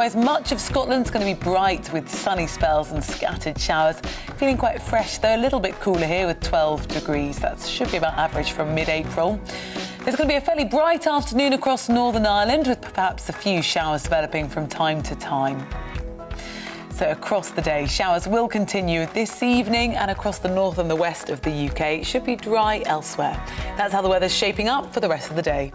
As much of Scotland's going to be bright with sunny spells and scattered showers. Feeling quite fresh, though a little bit cooler here with 12 degrees. That should be about average from mid-April. There's going to be a fairly bright afternoon across Northern Ireland with perhaps a few showers developing from time to time. So across the day, showers will continue this evening and across the north and the west of the UK. It should be dry elsewhere. That's how the weather's shaping up for the rest of the day.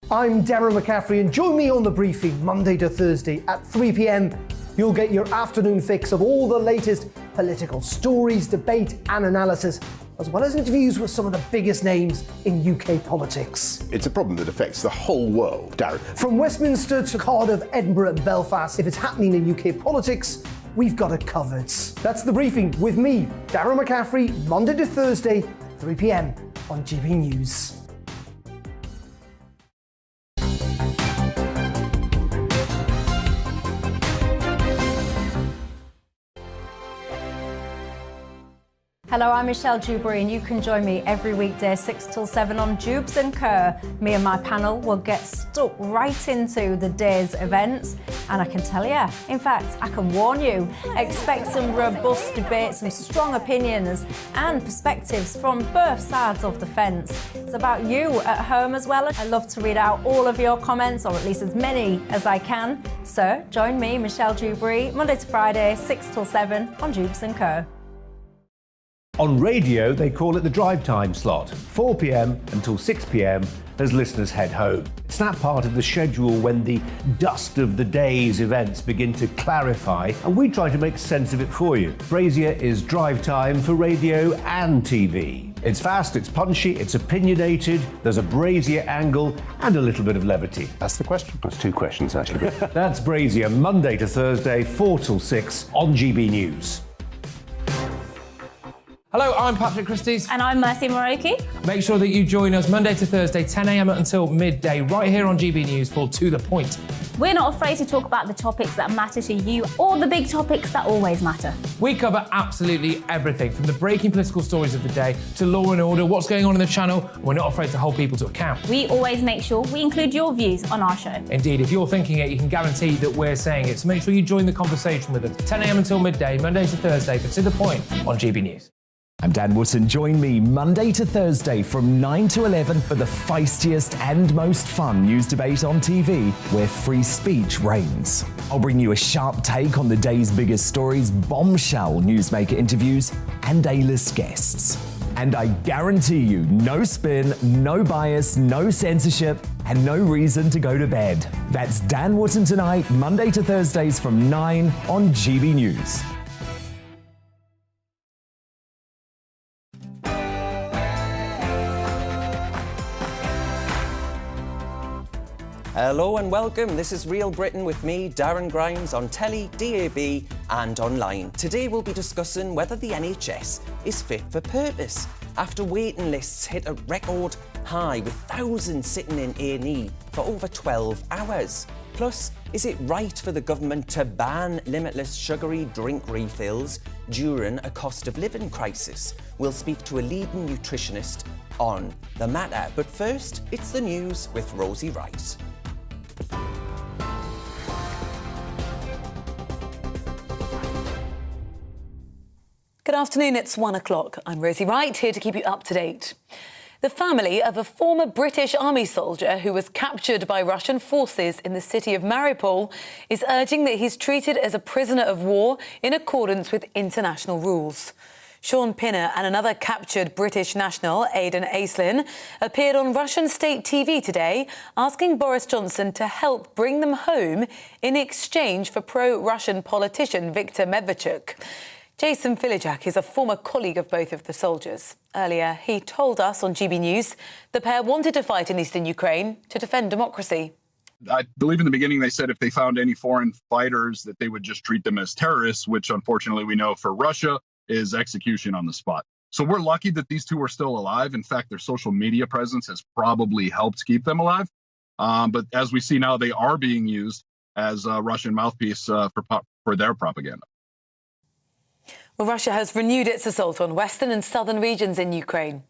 I'm Darren McCaffrey and join me on The Briefing Monday to Thursday at 3 p.m. You'll get your afternoon fix of all the latest political stories, debate and analysis, as well as interviews with some of the biggest names in UK politics. It's a problem that affects the whole world, Darren. From Westminster to Cardiff, Edinburgh and Belfast, if it's happening in UK politics, we've got it covered. That's The Briefing with me, Darren McCaffrey, Monday to Thursday, 3 p.m. on GB News. Hello, I'm Michelle Dewberry and you can join me every weekday 6 till 7 on Jubes and Kerr. Me and my panel will get stuck right into the day's events and I can tell you, in fact, I can warn you, expect some robust debate, some strong opinions and perspectives from both sides of the fence. It's about you at home as well. I love to read out all of your comments, or at least as many as I can. So join me, Michelle Dewberry, Monday to Friday, 6 till 7 on Jubes and Kerr. On radio, they call it the drive time slot, 4 p.m. until 6 p.m. as listeners head home. It's that part of the schedule when the dust of the day's events begin to clarify, and we try to make sense of it for you. Brazier is drive time for radio and TV. It's fast, it's punchy, it's opinionated, there's a Brazier angle and a little bit of levity. That's the question. That's two questions, actually. That's Brazier, Monday to Thursday, 4 till 6 on GB News. Hello, I'm Patrick Christie's. And I'm Mercy Moroki. Make sure that you join us Monday to Thursday, 10 a.m. until midday, right here on GB News for To The Point. We're not afraid to talk about the topics that matter to you or the big topics that always matter. We cover absolutely everything, from the breaking political stories of the day to law and order, what's going on in the channel. We're not afraid to hold people to account. We always make sure we include your views on our show. Indeed, if you're thinking it, you can guarantee that we're saying it. So make sure you join the conversation with us, 10 a.m. until midday, Monday to Thursday for To The Point on GB News. I'm Dan Wootton. Join me Monday to Thursday from 9 to 11 for the feistiest and most fun news debate on TV, where free speech reigns. I'll bring you a sharp take on the day's biggest stories, bombshell newsmaker interviews, and A-list guests. And I guarantee you, no spin, no bias, no censorship, and no reason to go to bed. That's Dan Wootton tonight, Monday to Thursdays from 9 on GB News. Hello and welcome. This is Real Britain with me, Darren Grimes, on telly, DAB and online. Today we'll be discussing whether the NHS is fit for purpose after waiting lists hit a record high with thousands sitting in A&E for over 12 hours. Plus, is it right for the government to ban limitless sugary drink refills during a cost of living crisis? We'll speak to a leading nutritionist on the matter. But first, it's the news with Rosie Wright. Good afternoon, it's 1 o'clock. I'm Rosie Wright, here to keep you up to date. The family of a former British Army soldier who was captured by Russian forces in the city of Mariupol is urging that he's treated as a prisoner of war in accordance with international rules. Sean Pinner and another captured British national, Aidan Aislinn, appeared on Russian state TV today, asking Boris Johnson to help bring them home in exchange for pro-Russian politician Viktor Medvedchuk. Jason Filijak is a former colleague of both of the soldiers. Earlier, he told us on GB News the pair wanted to fight in eastern Ukraine to defend democracy. I believe in the beginning they said if they found any foreign fighters that they would just treat them as terrorists, which unfortunately we know for Russia is execution on the spot. So we're lucky that these two are still alive. In fact, their social media presence has probably helped keep them alive. But as we see now, they are being used as a Russian mouthpiece for their propaganda. Well, Russia has renewed its assault on western and southern regions in Ukraine.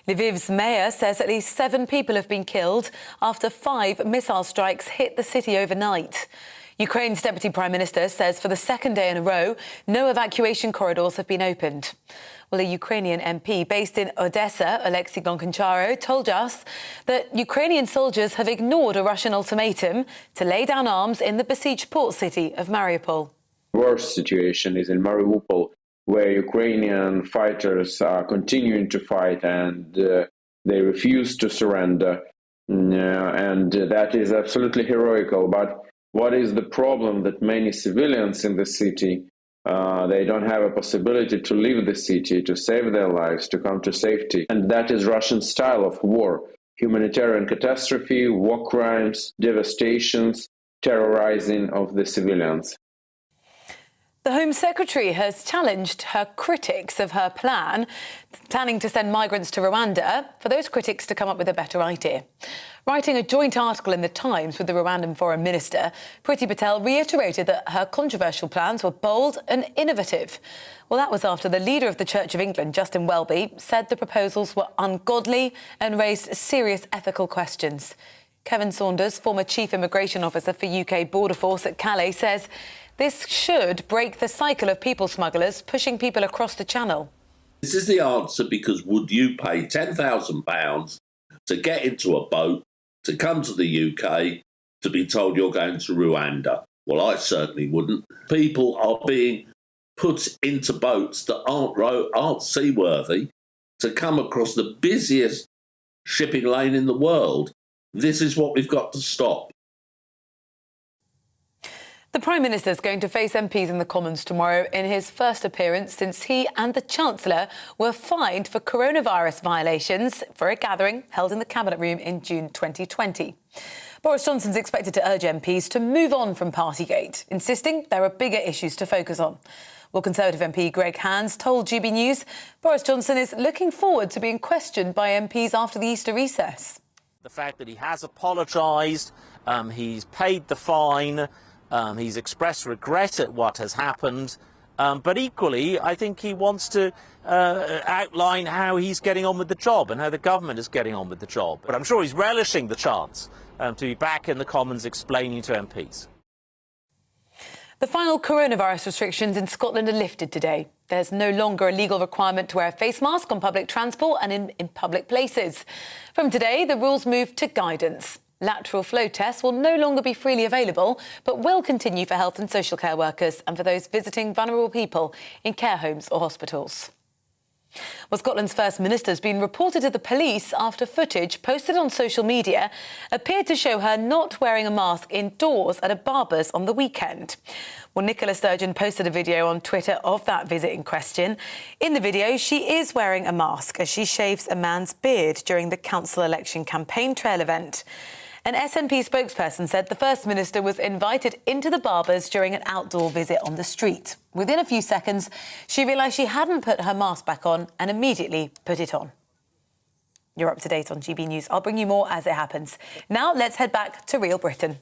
Lviv's mayor says at least 7 people have been killed after 5 missile strikes hit the city overnight. Ukraine's Deputy Prime Minister says for the second day in a row, no evacuation corridors have been opened. Well, a Ukrainian MP based in Odessa, Alexei Gonkoncharo, told us that Ukrainian soldiers have ignored a Russian ultimatum to lay down arms in the besieged port city of Mariupol. The worst situation is in Mariupol, where Ukrainian fighters are continuing to fight and they refuse to surrender. And that is absolutely heroical. But what is the problem? That many civilians in the city, they don't have a possibility to leave the city, to save their lives, to come to safety. And that is Russian style of war. Humanitarian catastrophe, war crimes, devastations, terrorizing of the civilians. The Home Secretary has challenged her critics of her planning to send migrants to Rwanda, for those critics to come up with a better idea. Writing a joint article in The Times with the Rwandan Foreign Minister, Priti Patel reiterated that her controversial plans were bold and innovative. Well, that was after the leader of the Church of England, Justin Welby, said the proposals were ungodly and raised serious ethical questions. Kevin Saunders, former Chief Immigration Officer for UK Border Force at Calais, says this should break the cycle of people smugglers pushing people across the channel. This is the answer because would you pay £10,000 to get into a boat, to come to the UK, to be told you're going to Rwanda? Well, I certainly wouldn't. People are being put into boats that aren't seaworthy to come across the busiest shipping lane in the world. This is what we've got to stop. The Prime Minister is going to face MPs in the Commons tomorrow in his first appearance since he and the Chancellor were fined for coronavirus violations for a gathering held in the Cabinet Room in June 2020. Boris Johnson's expected to urge MPs to move on from Partygate, insisting there are bigger issues to focus on. Well, Conservative MP Greg Hands told GBNews Boris Johnson is looking forward to being questioned by MPs after the Easter recess. The fact that he has apologised, he's paid the fine, he's expressed regret at what has happened, but equally I think he wants to outline how he's getting on with the job and how the government is getting on with the job. But I'm sure he's relishing the chance to be back in the Commons explaining to MPs. The final coronavirus restrictions in Scotland are lifted today. There's no longer a legal requirement to wear a face mask on public transport and in public places. From today, the rules move to guidance. Lateral flow tests will no longer be freely available, but will continue for health and social care workers and for those visiting vulnerable people in care homes or hospitals. Well, Scotland's First Minister has been reported to the police after footage posted on social media appeared to show her not wearing a mask indoors at a barber's on the weekend. Well, Nicola Sturgeon posted a video on Twitter of that visit in question. In the video, she is wearing a mask as she shaves a man's beard during the council election campaign trail event. An SNP spokesperson said the First Minister was invited into the barber's during an outdoor visit on the street. Within a few seconds, she realised she hadn't put her mask back on and immediately put it on. You're up to date on GB News. I'll bring you more as it happens. Now let's head back to Real Britain.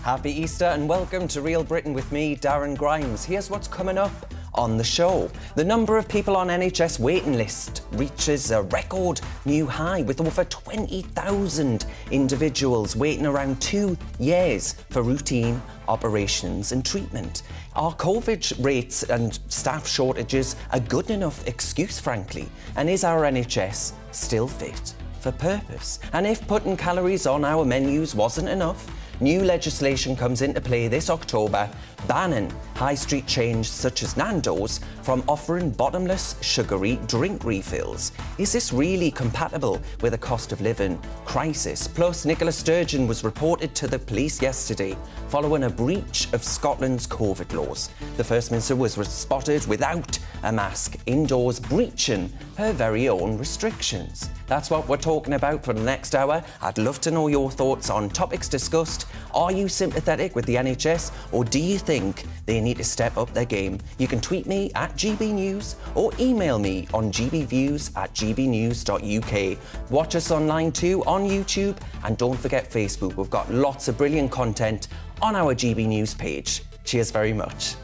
Happy Easter and welcome to Real Britain with me, Darren Grimes. Here's what's coming up on the show. The number of people on NHS waiting list reaches a record new high with over 20,000 individuals waiting around 2 years for routine operations and treatment. Are COVID rates and staff shortages a good enough excuse, frankly? And is our NHS still fit for purpose? And if putting calories on our menus wasn't enough, new legislation comes into play this October banning high street chains such as Nando's from offering bottomless sugary drink refills. Is this really compatible with a cost of living crisis? Plus, Nicola Sturgeon was reported to the police yesterday following a breach of Scotland's COVID laws. The First Minister was spotted without a mask indoors, breaching her very own restrictions. That's what we're talking about for the next hour. I'd love to know your thoughts on topics discussed. Are you sympathetic with the NHS, or do you think think they need to step up their game. You can tweet me at GBNews or email me on gbviews@gbnews.uk. Watch us online too on YouTube, and don't forget Facebook. We've got lots of brilliant content on our GB News page. Cheers very much.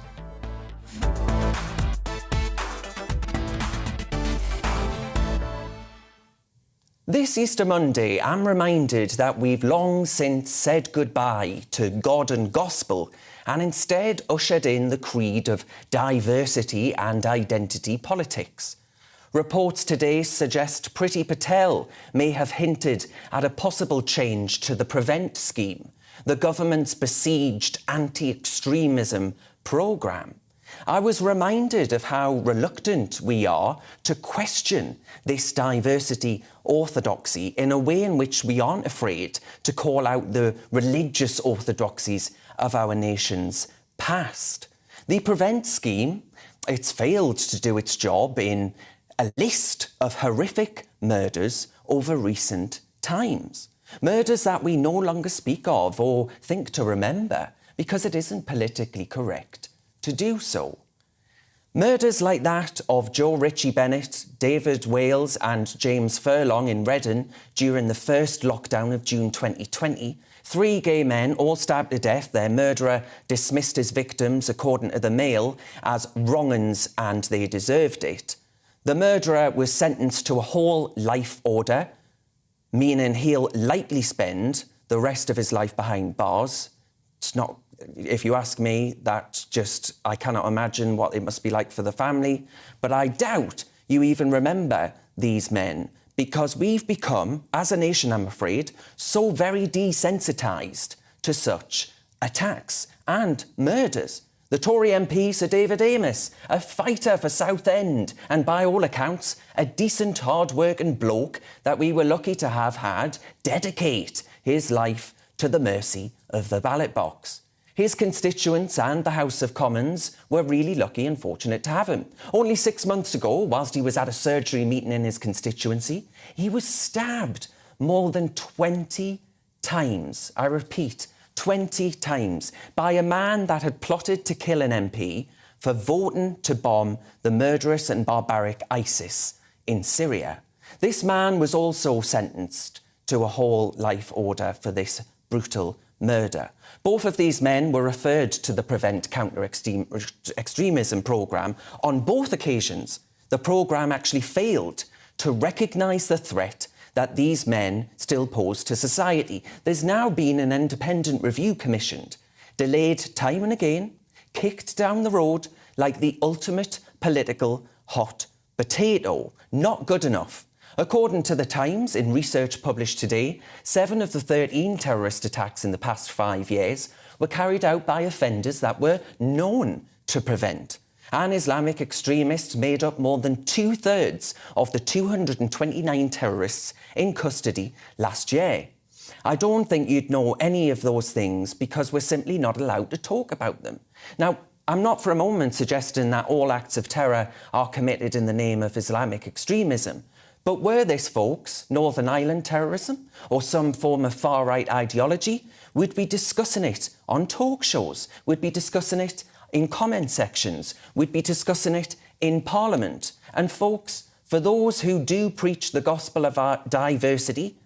This Easter Monday, I'm reminded that we've long since said goodbye to God and gospel and instead ushered in the creed of diversity and identity politics. Reports today suggest Priti Patel may have hinted at a possible change to the Prevent scheme, the government's besieged anti-extremism programme. I was reminded of how reluctant we are to question this diversity orthodoxy in a way in which we aren't afraid to call out the religious orthodoxies of our nation's past. The Prevent scheme, it's failed to do its job in a list of horrific murders over recent times. Murders that we no longer speak of or think to remember because it isn't politically correct to do so. Murders like that of Joe Ritchie Bennett, David Wales and James Furlong in Redden during the first lockdown of June 2020, 3 gay men all stabbed to death, their murderer dismissed his victims, according to the Mail, as wrong-uns and they deserved it. The murderer was sentenced to a whole life order, meaning he'll likely spend the rest of his life behind bars. It's not, if you ask me, I cannot imagine what it must be like for the family. But I doubt you even remember these men, because we've become, as a nation, I'm afraid, so very desensitised to such attacks and murders. The Tory MP, Sir David Amess, a fighter for Southend and, by all accounts, a decent, hard-working bloke that we were lucky to have had dedicate his life to the mercy of the ballot box. His constituents and the House of Commons were really lucky and fortunate to have him. Only 6 months ago, whilst he was at a surgery meeting in his constituency, he was stabbed more than 20 times. I repeat, 20 times by a man that had plotted to kill an MP for voting to bomb the murderous and barbaric ISIS in Syria. This man was also sentenced to a whole life order for this brutal murder. Both of these men were referred to the Prevent Counter-Extremism programme on both occasions. The programme actually failed to recognise the threat that these men still pose to society. There's now been an independent review commissioned, delayed time and again, kicked down the road like the ultimate political hot potato. Not good enough. According to The Times, in research published today, 7 of the 13 terrorist attacks in the past 5 years were carried out by offenders that were known to Prevent. And Islamic extremists made up more than 2/3 of the 229 terrorists in custody last year. I don't think you'd know any of those things because we're simply not allowed to talk about them. Now, I'm not for a moment suggesting that all acts of terror are committed in the name of Islamic extremism. But were this, folks, Northern Ireland terrorism or some form of far-right ideology, we'd be discussing it on talk shows, we'd be discussing it in comment sections, we'd be discussing it in Parliament. And folks, for those who do preach the gospel of our diversity,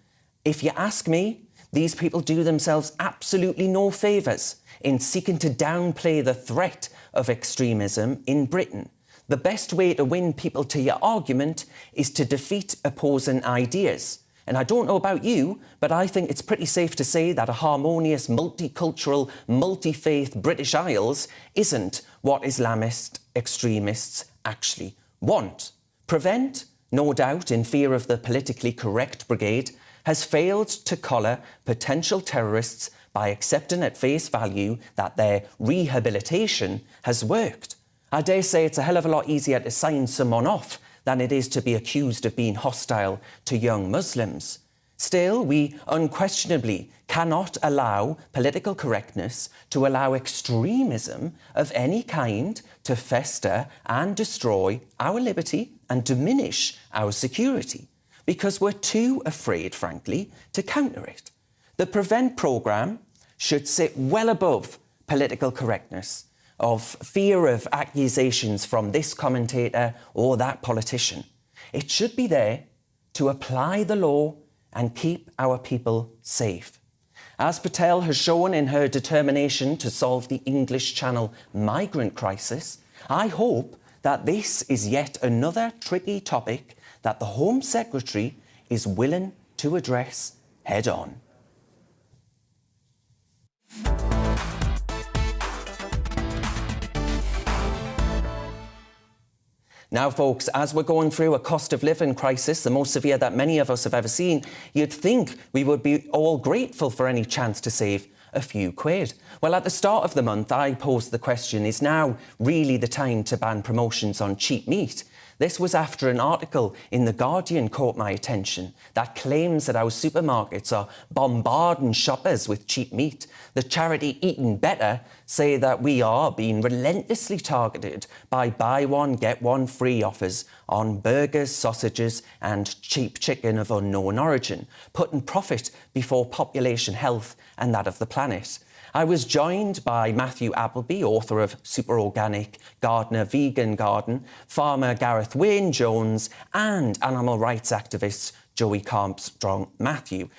if you ask me, these people do themselves absolutely no favours in seeking to downplay the threat of extremism in Britain. The best way to win people to your argument is to defeat opposing ideas. And I don't know about you, but I think it's pretty safe to say that a harmonious, multicultural, multi-faith British Isles isn't what Islamist extremists actually want. Prevent, no doubt in fear of the politically correct brigade, has failed to collar potential terrorists by accepting at face value that their rehabilitation has worked. I dare say it's a hell of a lot easier to sign someone off than it is to be accused of being hostile to young Muslims. Still, we unquestionably cannot allow political correctness to allow extremism of any kind to fester and destroy our liberty and diminish our security, because we're too afraid, frankly, to counter it. The Prevent programme should sit well above political correctness, of fear of accusations from this commentator or that politician. It should be there to apply the law and keep our people safe. As Patel has shown in her determination to solve the English Channel migrant crisis, I hope that this is yet another tricky topic that the Home Secretary is willing to address head on. Now, folks, as we're going through a cost of living crisis, the most severe that many of us have ever seen, you'd think we would be all grateful for any chance to save a few quid. Well, at the start of the month, I posed the question, is now really the time to ban promotions on cheap meat? This was after an article in The Guardian caught my attention that claims that our supermarkets are bombarding shoppers with cheap meat. The charity Eating Better say that we are being relentlessly targeted by buy one, get one free offers on burgers, sausages and cheap chicken of unknown origin, putting profit before population health and that of the planet. I was joined by Matthew Appleby, author of Super Organic Gardener Vegan Garden, farmer Gareth Wayne-Jones and animal rights activist Joey Armstrong. Matthew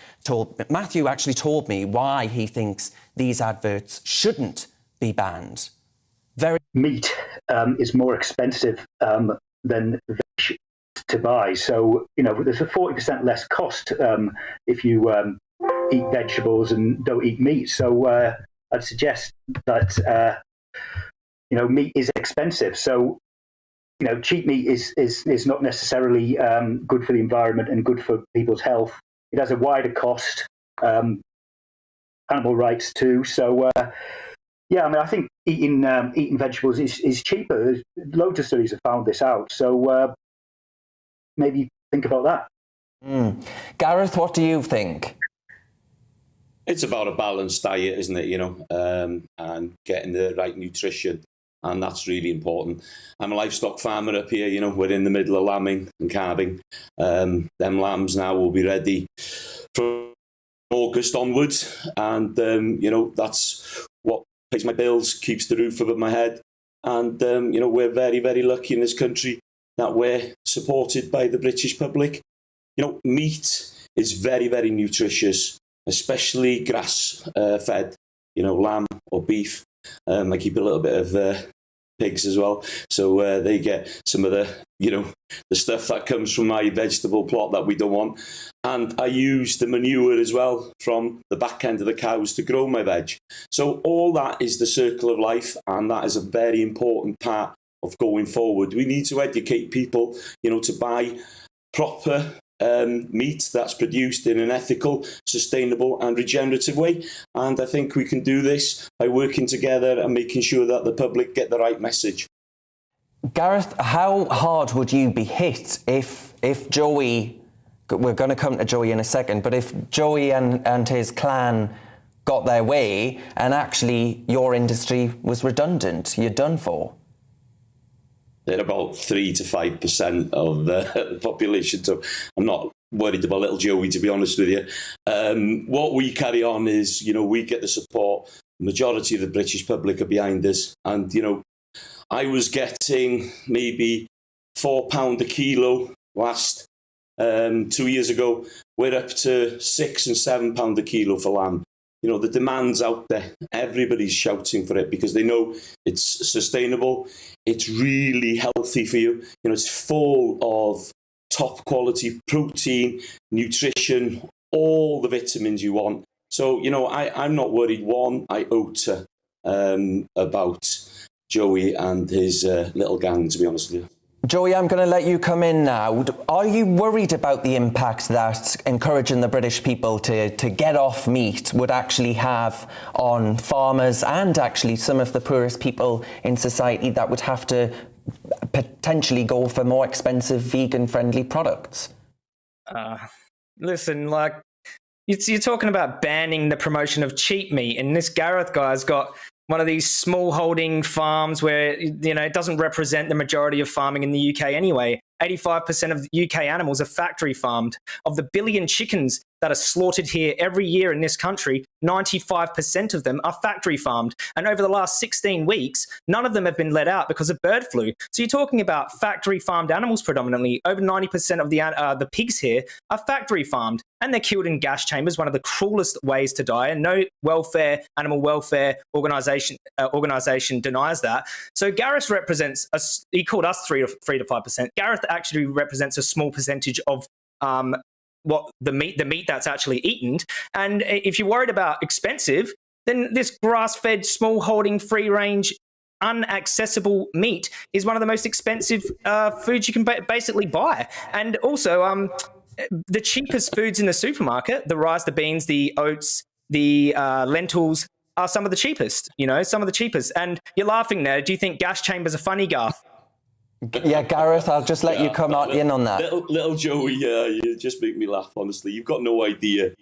actually told me why he thinks these adverts shouldn't be banned. Meat is more expensive than veg to buy. So, you know, there's a 40% less cost if you eat vegetables and don't eat meat. So I'd suggest that, you know, meat is expensive. So, you know, cheap meat is not necessarily good for the environment and good for people's health. It has a wider cost, animal rights too. So, yeah, I mean, I think eating vegetables is cheaper. Loads of studies have found this out. So maybe think about that. Gareth, what do you think? It's about a balanced diet, isn't it? You know, and getting the right nutrition. And that's really important. I'm a livestock farmer up here, you know, we're in the middle of lambing and calving. Them lambs now will be ready from August onwards. And, you know, that's what pays my bills, keeps the roof above my head. And, you know, we're very, very lucky in this country that we're supported by the British public. You know, meat is very, very nutritious, especially grass fed, you know, lamb or beef. I keep a little bit of pigs as well, so they get some of the, you know, the stuff that comes from my vegetable plot that we don't want. And I use the manure as well from the back end of the cows to grow my veg. So all that is the circle of life, and that is a very important part of going forward. We need to educate people, you know, to buy proper meat that's produced in an ethical, sustainable and regenerative way. And I think we can do this by working together and making sure that the public get the right message. Gareth, how hard would you be hit if Joey, we're going to come to Joey in a second, but if Joey and his clan got their way and actually your industry was redundant, you're done for? They're about 3 to 5% of the population, so I'm not worried about little Joey, to be honest with you. What we carry on is, you know, we get the support. The majority of the British public are behind us. And, you know, I was getting maybe £4 a kilo last 2 years ago. We're up to £6 and £7 a kilo for lamb. You know, the demand's out there. Everybody's shouting for it because they know it's sustainable. It's really healthy for you. You know, it's full of top quality protein, nutrition, all the vitamins you want. So, you know, I'm not worried one iota about Joey and his little gang, to be honest with you. Joey, I'm going to let you come in now. Are you worried about the impact that encouraging the British people to get off meat would actually have on farmers and actually some of the poorest people in society that would have to potentially go for more expensive vegan-friendly products? Listen, like, you're talking about banning the promotion of cheap meat, and this Gareth guy's got one of these small holding farms where, you know, it doesn't represent the majority of farming in the UK anyway. 85% of UK animals are factory farmed. Of the billion chickens that are slaughtered here every year in this country, 95% of them are factory farmed. And over the last 16 weeks, none of them have been let out because of bird flu. So you're talking about factory farmed animals predominantly. Over 90% of the pigs here are factory farmed, and they're killed in gas chambers, one of the cruelest ways to die. And no animal welfare organisation denies that. So Gareth represents, he called us 3 to 5%. Gareth actually represents a small percentage of what the meat that's actually eaten. And if you're worried about expensive, then this grass-fed, small-holding, free-range, unaccessible meat is one of the most expensive foods you can basically buy. And also, the cheapest foods in the supermarket, the rice, the beans, the oats, the lentils, are some of the cheapest, some of the cheapest. And you're laughing there. Do you think gas chambers are funny, Garth? Yeah, Gareth, I'll just let you come in on that. Little Joey, you just make me laugh, honestly. You've got no idea.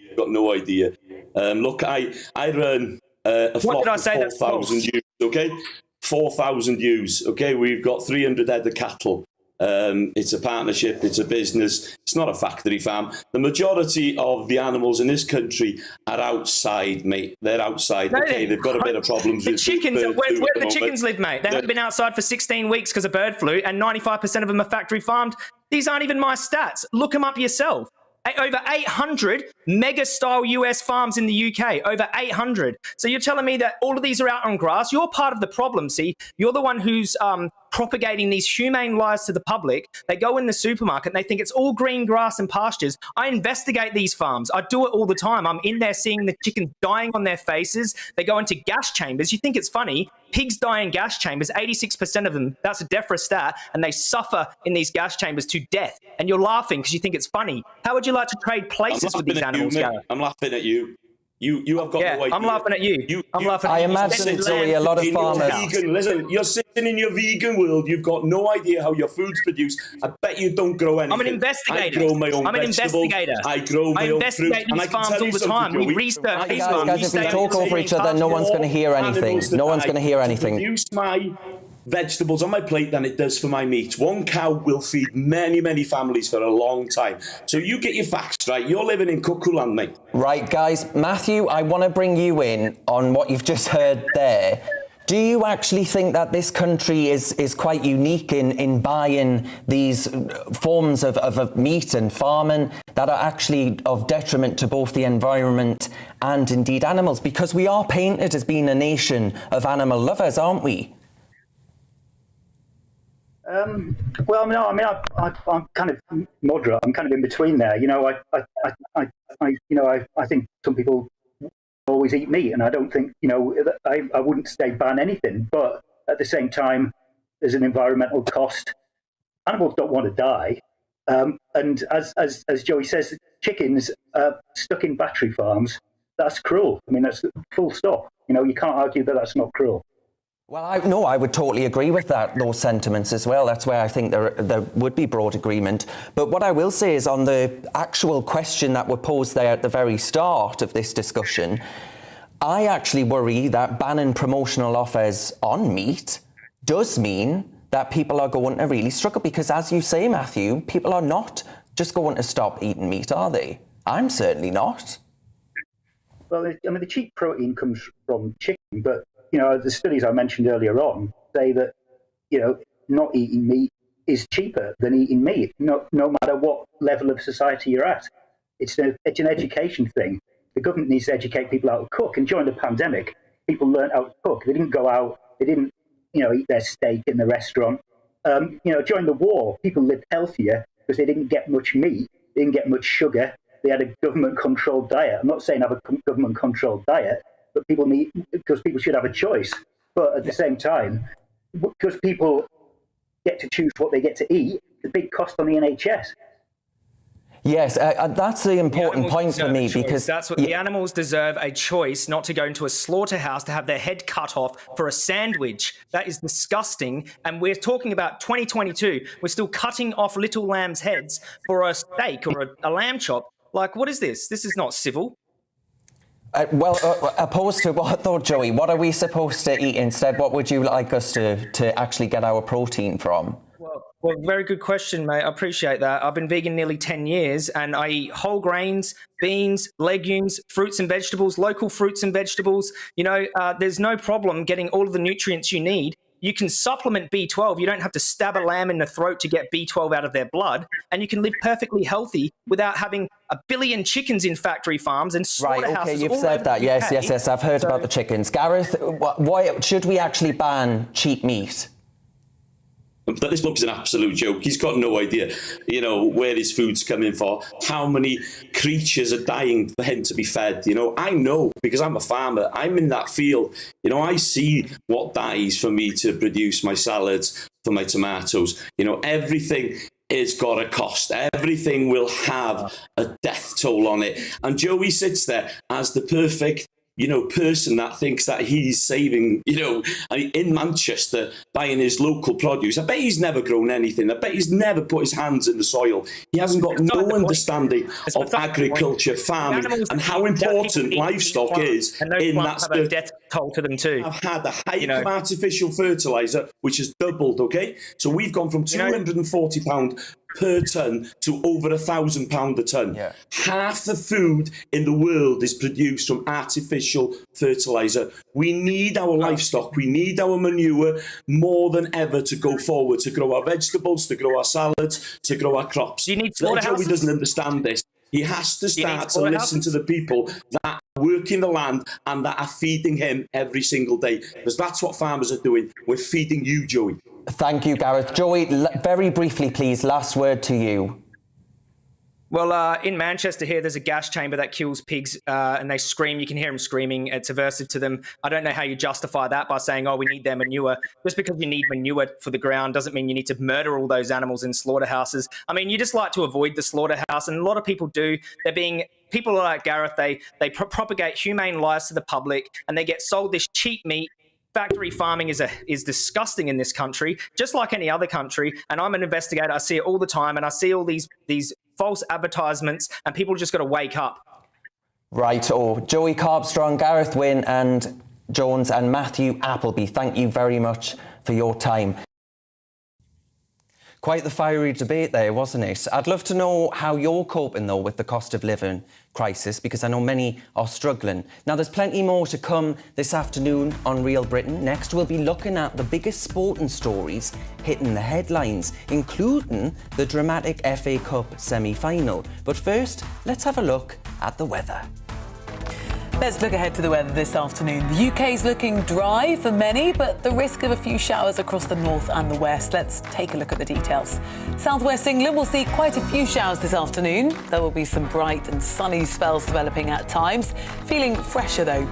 Look, I run a flock of 4,000 ewes, okay? 4,000 ewes, okay? We've got 300 head of cattle. It's a partnership, it's a business, it's not a factory farm. The majority of the animals in this country are outside, mate. They're outside. Okay, they've got a bit of problems with chickens. Where do the chickens live, mate? They haven't been outside for 16 weeks because of bird flu, and 95% of them are factory farmed. These aren't even my stats. Look them up yourself. Over 800 mega-style US farms in the UK, over 800. So you're telling me that all of these are out on grass? You're part of the problem, see? You're the one who's propagating these humane lies to the public. They go in the supermarket and they think it's all green grass and pastures. I investigate these farms. I do it all the time. I'm in there seeing the chickens dying on their faces. They go into gas chambers. You think it's funny? Pigs die in gas chambers, 86% of them. That's a DEFRA stat, and they suffer in these gas chambers to death. And you're laughing because you think it's funny. How would you like to trade places with these animals, Gareth? I'm laughing at you. You have got no idea. I'm laughing at you. I imagine, Zoe, a lot of farmers... Listen, you're sitting in your vegan world. You've got no idea how your food's produced. I bet you don't grow anything. I'm an investigator. I grow my own I'm an investigator. I grow my own fruit. I investigate these farms all the time. We research these farms. Guys, if we talk over each other, no one's going to hear anything. No one's going to hear anything. Produce my vegetables on my plate than it does for my meat. One cow will feed many, many families for a long time. So you get your facts right. You're living in cuckoo land, mate. Right, guys. Matthew, I want to bring you in on what you've just heard there. Do you actually think that this country is quite unique in buying these forms of meat and farming that are actually of detriment to both the environment and indeed animals? Because we are painted as being a nation of animal lovers, aren't we? Well, no, I mean, I'm kind of moderate. I'm kind of in between there. I think some people always eat meat, and I don't think, I wouldn't say ban anything. But at the same time, there's an environmental cost. Animals don't want to die, and as Joey says, chickens stuck in battery farms. That's cruel. I mean, that's full stop. You can't argue that that's not cruel. Well, I would totally agree with those sentiments as well. That's where I think there would be broad agreement. But what I will say is on the actual question that were posed there at the very start of this discussion, I actually worry that banning promotional offers on meat does mean that people are going to really struggle because, as you say, Matthew, people are not just going to stop eating meat, are they? I'm certainly not. Well, I mean, the cheap protein comes from chicken, but the studies I mentioned earlier on say that, not eating meat is cheaper than eating meat, no matter what level of society you're at. It's an education thing. The government needs to educate people how to cook. And during the pandemic, people learned how to cook. They didn't go out. They didn't, eat their steak in the restaurant. During the war, people lived healthier because they didn't get much meat. They didn't get much sugar. They had a government-controlled diet. I'm not saying have a government-controlled diet, but because people should have a choice. But at the same time, because people get to choose what they get to eat, the big cost on the NHS. Yes, that's the important point for me because that's what the animals deserve, a choice not to go into a slaughterhouse to have their head cut off for a sandwich. That is disgusting. And we're talking about 2022. We're still cutting off little lambs' heads for a steak or a lamb chop. Like, what is this? This is not civil. Opposed to what though, Joey? What are we supposed to eat instead? What would you like us to actually get our protein from? Well, very good question, mate. I appreciate that. I've been vegan nearly 10 years and I eat whole grains, beans, legumes, fruits and vegetables, local fruits and vegetables. There's no problem getting all of the nutrients you need. You can supplement B12. You don't have to stab a lamb in the throat to get B12 out of their blood. And you can live perfectly healthy without having a billion chickens in factory farms and slaughterhouses. Right, okay, you've said that. Yes, I've heard about the chickens. Gareth, why should we actually ban cheap meat? But this bloke's an absolute joke. He's got no idea, where his food's coming from, how many creatures are dying for him to be fed. I know because I'm a farmer. I'm in that field. I see what dies for me to produce my salads, for my tomatoes. Everything has got a cost. Everything will have a death toll on it. And Joey sits there as the perfect person that thinks that he's saving, in Manchester, buying his local produce. I bet he's never grown anything. I bet he's never put his hands in the soil. He hasn't got no understanding of agriculture, farming, and how important livestock is in that have a death toll to them too. I've had a hike of artificial fertiliser, which has doubled, okay? So we've gone from £240 per tonne to over £1,000 a tonne. Yeah. Half the food in the world is produced from artificial fertiliser. We need our livestock, we need our manure more than ever to go forward, to grow our vegetables, to grow our salads, to grow our crops. You need Joey doesn't understand this. He has to start to listen to the people that are working the land and that are feeding him every single day. Because that's what farmers are doing. We're feeding you, Joey. Thank you, Gareth. Joey, very briefly, please, last word to you. Well, in Manchester here, there's a gas chamber that kills pigs and they scream. You can hear them screaming. It's aversive to them. I don't know how you justify that by saying, we need their manure. Just because you need manure for the ground doesn't mean you need to murder all those animals in slaughterhouses. I mean, you just like to avoid the slaughterhouse, and a lot of people do. People like Gareth, they propagate humane lies to the public and they get sold this cheap meat. Factory farming is disgusting in this country, just like any other country. And I'm an investigator. I see it all the time, and I see all these false advertisements, and people just got to wake up. Right. Joey Carbstrong, Gareth Wynne, and Jones, and Matthew Appleby. Thank you very much for your time. Quite the fiery debate there, wasn't it? I'd love to know how you're coping, though, with the cost of living crisis, because I know many are struggling. Now, there's plenty more to come this afternoon on Real Britain. Next, we'll be looking at the biggest sporting stories hitting the headlines, including the dramatic FA Cup semi-final. But first, let's have a look at the weather. Let's look ahead to the weather this afternoon. The UK's looking dry for many, but the risk of a few showers across the north and the west. Let's take a look at the details. Southwest England will see quite a few showers this afternoon. There will be some bright and sunny spells developing at times. Feeling fresher, though.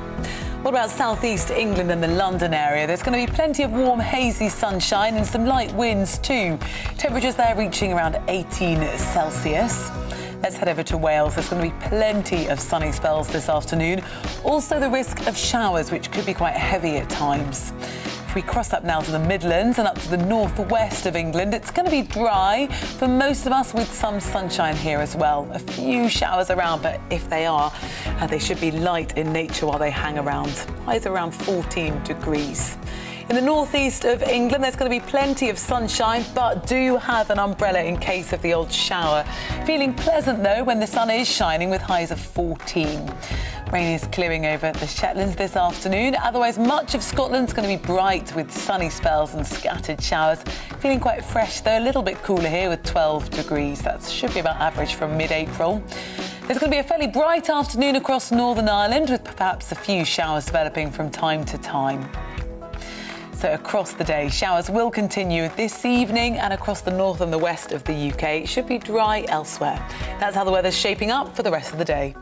What about southeast England and the London area? There's going to be plenty of warm, hazy sunshine and some light winds too. Temperatures there reaching around 18 Celsius. Let's head over to Wales. There's going to be plenty of sunny spells this afternoon. Also the risk of showers, which could be quite heavy at times. If we cross up now to the Midlands and up to the northwest of England, it's going to be dry for most of us with some sunshine here as well. A few showers around, but if they are, they should be light in nature while they hang around. Highs around 14 degrees. In the northeast of England, there's going to be plenty of sunshine, but do have an umbrella in case of the odd shower. Feeling pleasant, though, when the sun is shining with highs of 14. Rain is clearing over the Shetlands this afternoon. Otherwise, much of Scotland's going to be bright with sunny spells and scattered showers. Feeling quite fresh, though, a little bit cooler here with 12 degrees. That should be about average from mid-April. There's going to be a fairly bright afternoon across Northern Ireland, with perhaps a few showers developing from time to time. So across the day, showers will continue this evening and across the north and the west of the UK. It should be dry elsewhere. That's how the weather's shaping up for the rest of the day.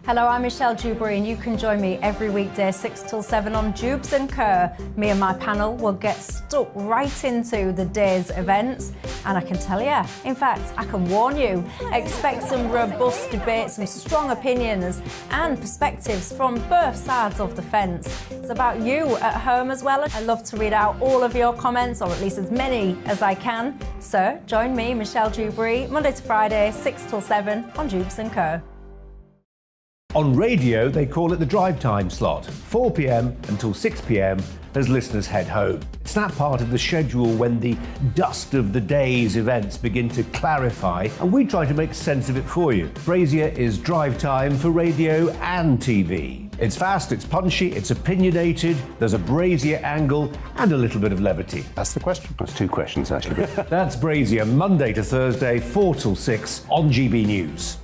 Hello, I'm Michelle Dewberry, and you can join me every weekday 6 till 7 on Jubes and Kerr. Me and my panel will get stuck right into the day's events, and I can tell you, in fact, I can warn you, expect some robust debate, some strong opinions and perspectives from both sides of the fence. It's about you at home as well. I love to read out all of your comments, or at least as many as I can. So join me, Michelle Dewberry, Monday to Friday, 6 till 7 on Jubes and Kerr. On radio, they call it the drive time slot, 4 p.m. until 6 p.m. as listeners head home. It's that part of the schedule when the dust of the day's events begin to clarify, and we try to make sense of it for you. Brazier is drive time for radio and TV. It's fast, it's punchy, it's opinionated, there's a Brazier angle, and a little bit of levity. That's the question. That's two questions, actually. That's Brazier, Monday to Thursday, 4 till 6 on GB News.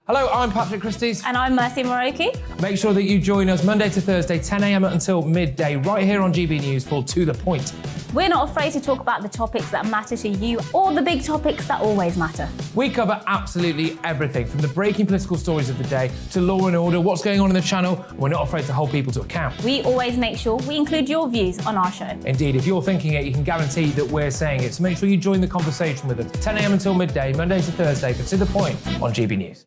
Hello, I'm Patrick Christie's. And I'm Mercy Moroki. Make sure that you join us Monday to Thursday, 10 a.m. until midday, right here on GB News for To The Point. We're not afraid to talk about the topics that matter to you or the big topics that always matter. We cover absolutely everything, from the breaking political stories of the day to law and order, what's going on in the channel. We're not afraid to hold people to account. We always make sure we include your views on our show. Indeed, if you're thinking it, you can guarantee that we're saying it. So make sure you join the conversation with us, 10 a.m. until midday, Monday to Thursday, for To The Point on GB News.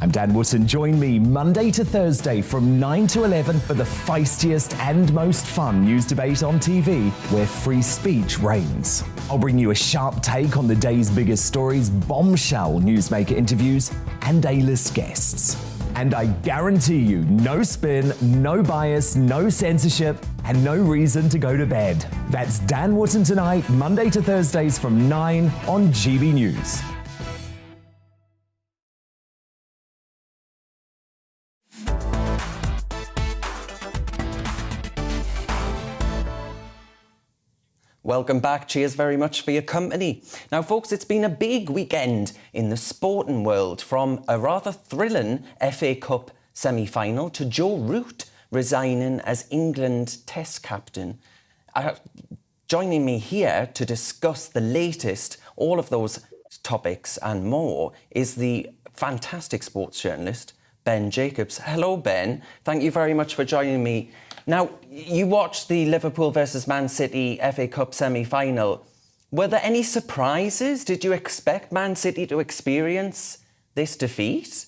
I'm Dan Wootton. Join me Monday to Thursday from 9 to 11 for the feistiest and most fun news debate on TV, where free speech reigns. I'll bring you a sharp take on the day's biggest stories, bombshell newsmaker interviews, and A-list guests. And I guarantee you, no spin, no bias, no censorship, and no reason to go to bed. That's Dan Wootton tonight, Monday to Thursdays from 9 on GB News. Welcome back. Cheers very much for your company. Now, folks, it's been a big weekend in the sporting world, from a rather thrilling FA Cup semi-final to Joe Root resigning as England Test captain. Joining me here to discuss the latest, all of those topics and more, is the fantastic sports journalist, Ben Jacobs. Hello, Ben. Thank you very much for joining me. Now, you watched the Liverpool versus Man City FA Cup semi-final. Were there any surprises? Did you expect Man City to experience this defeat?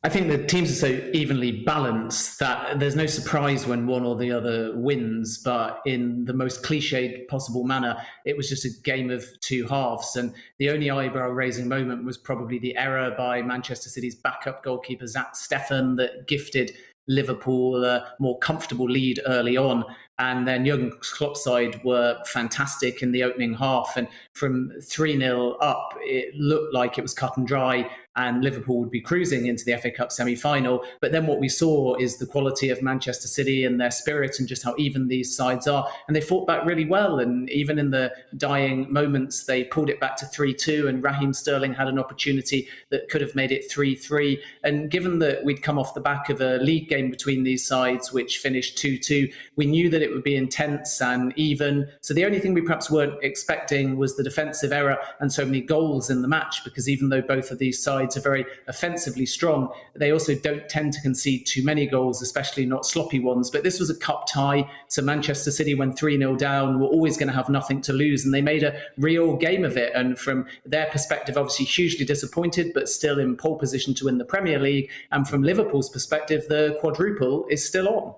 I think the teams are so evenly balanced that there's no surprise when one or the other wins, but in the most cliched possible manner, it was just a game of two halves. And the only eyebrow-raising moment was probably the error by Manchester City's backup goalkeeper, Zach Steffen, that gifted Liverpool a more comfortable lead early on. And then Jurgen Klopp's side were fantastic in the opening half. And from 3-0 up, it looked like it was cut and dry and Liverpool would be cruising into the FA Cup semi-final. But then what we saw is the quality of Manchester City and their spirit and just how even these sides are. And they fought back really well. And even in the dying moments, they pulled it back to 3-2, and Raheem Sterling had an opportunity that could have made it 3-3. And given that we'd come off the back of a league game between these sides, which finished 2-2, we knew that it would be intense and even. So the only thing we perhaps weren't expecting was the defensive error and so many goals in the match, because even though both of these sides are very offensively strong, they also don't tend to concede too many goals, especially not sloppy ones. But this was a cup tie, so Manchester City, when 3-0 down, were always going to have nothing to lose, and they made a real game of it. And from their perspective, obviously hugely disappointed, but still in pole position to win the Premier League. And from Liverpool's perspective, the quadruple is still on.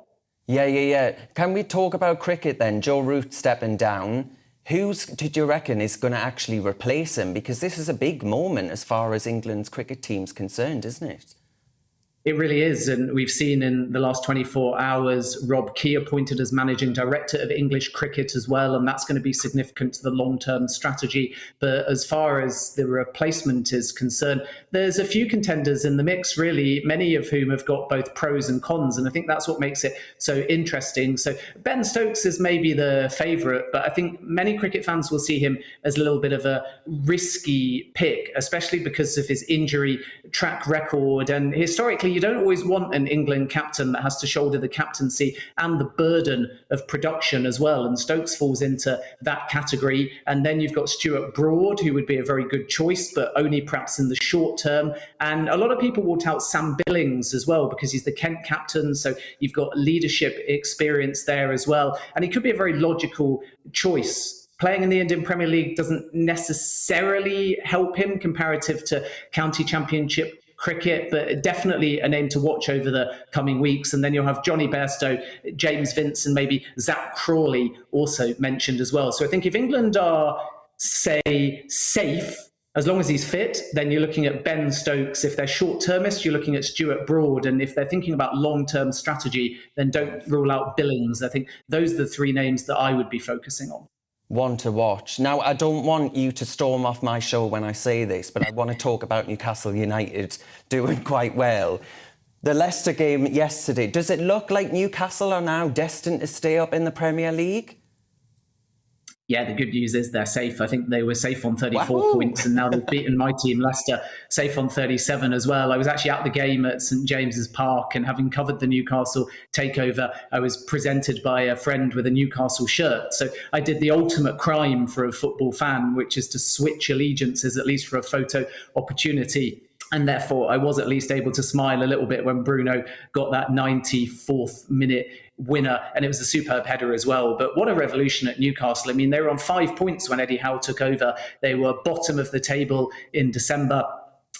Yeah. Can we talk about cricket then? Joe Root stepping down. Who's, did you reckon, is going to actually replace him? Because this is a big moment as far as England's cricket team's concerned, isn't it? It really is. And we've seen in the last 24 hours, Rob Key appointed as managing director of English cricket as well. And that's going to be significant to the long-term strategy. But as far as the replacement is concerned, there's a few contenders in the mix, really, many of whom have got both pros and cons. And I think that's what makes it so interesting. So Ben Stokes is maybe the favourite, but I think many cricket fans will see him as a little bit of a risky pick, especially because of his injury track record. And historically, you don't always want an England captain that has to shoulder the captaincy and the burden of production as well. And Stokes falls into that category. And then you've got Stuart Broad, who would be a very good choice, but only perhaps in the short term. And a lot of people will tout Sam Billings as well, because he's the Kent captain. So you've got leadership experience there as well. And he could be a very logical choice. Playing in the Indian Premier League doesn't necessarily help him comparative to county championship cricket, but definitely a name to watch over the coming weeks. And then you'll have Johnny Bairstow, James Vince, and maybe Zach Crawley also mentioned as well. So I think if England are, say, safe As long as he's fit, then you're looking at Ben Stokes. If they're short-termist, you're looking at Stuart Broad. And if they're thinking about long-term strategy, then don't rule out Billings. I think those are the three names that I would be focusing on. One to watch. Now, I don't want you to storm off my show when I say this, but I want to talk about Newcastle United doing quite well. The Leicester game yesterday, does it look like Newcastle are now destined to stay up in the Premier League? Yeah, the good news is they're safe. I think they were safe on 34 points, and now they've beaten my team, Leicester, safe on 37 as well. I was actually at the game at St James's Park, and having covered the Newcastle takeover, I was presented by a friend with a Newcastle shirt. So I did the ultimate crime for a football fan, which is to switch allegiances, at least for a photo opportunity. And therefore, I was at least able to smile a little bit when Bruno got that 94th minute winner, and it was a superb header as well. But what a revolution at Newcastle. I mean, they were on 5 points when Eddie Howe took over. They were bottom of the table in December,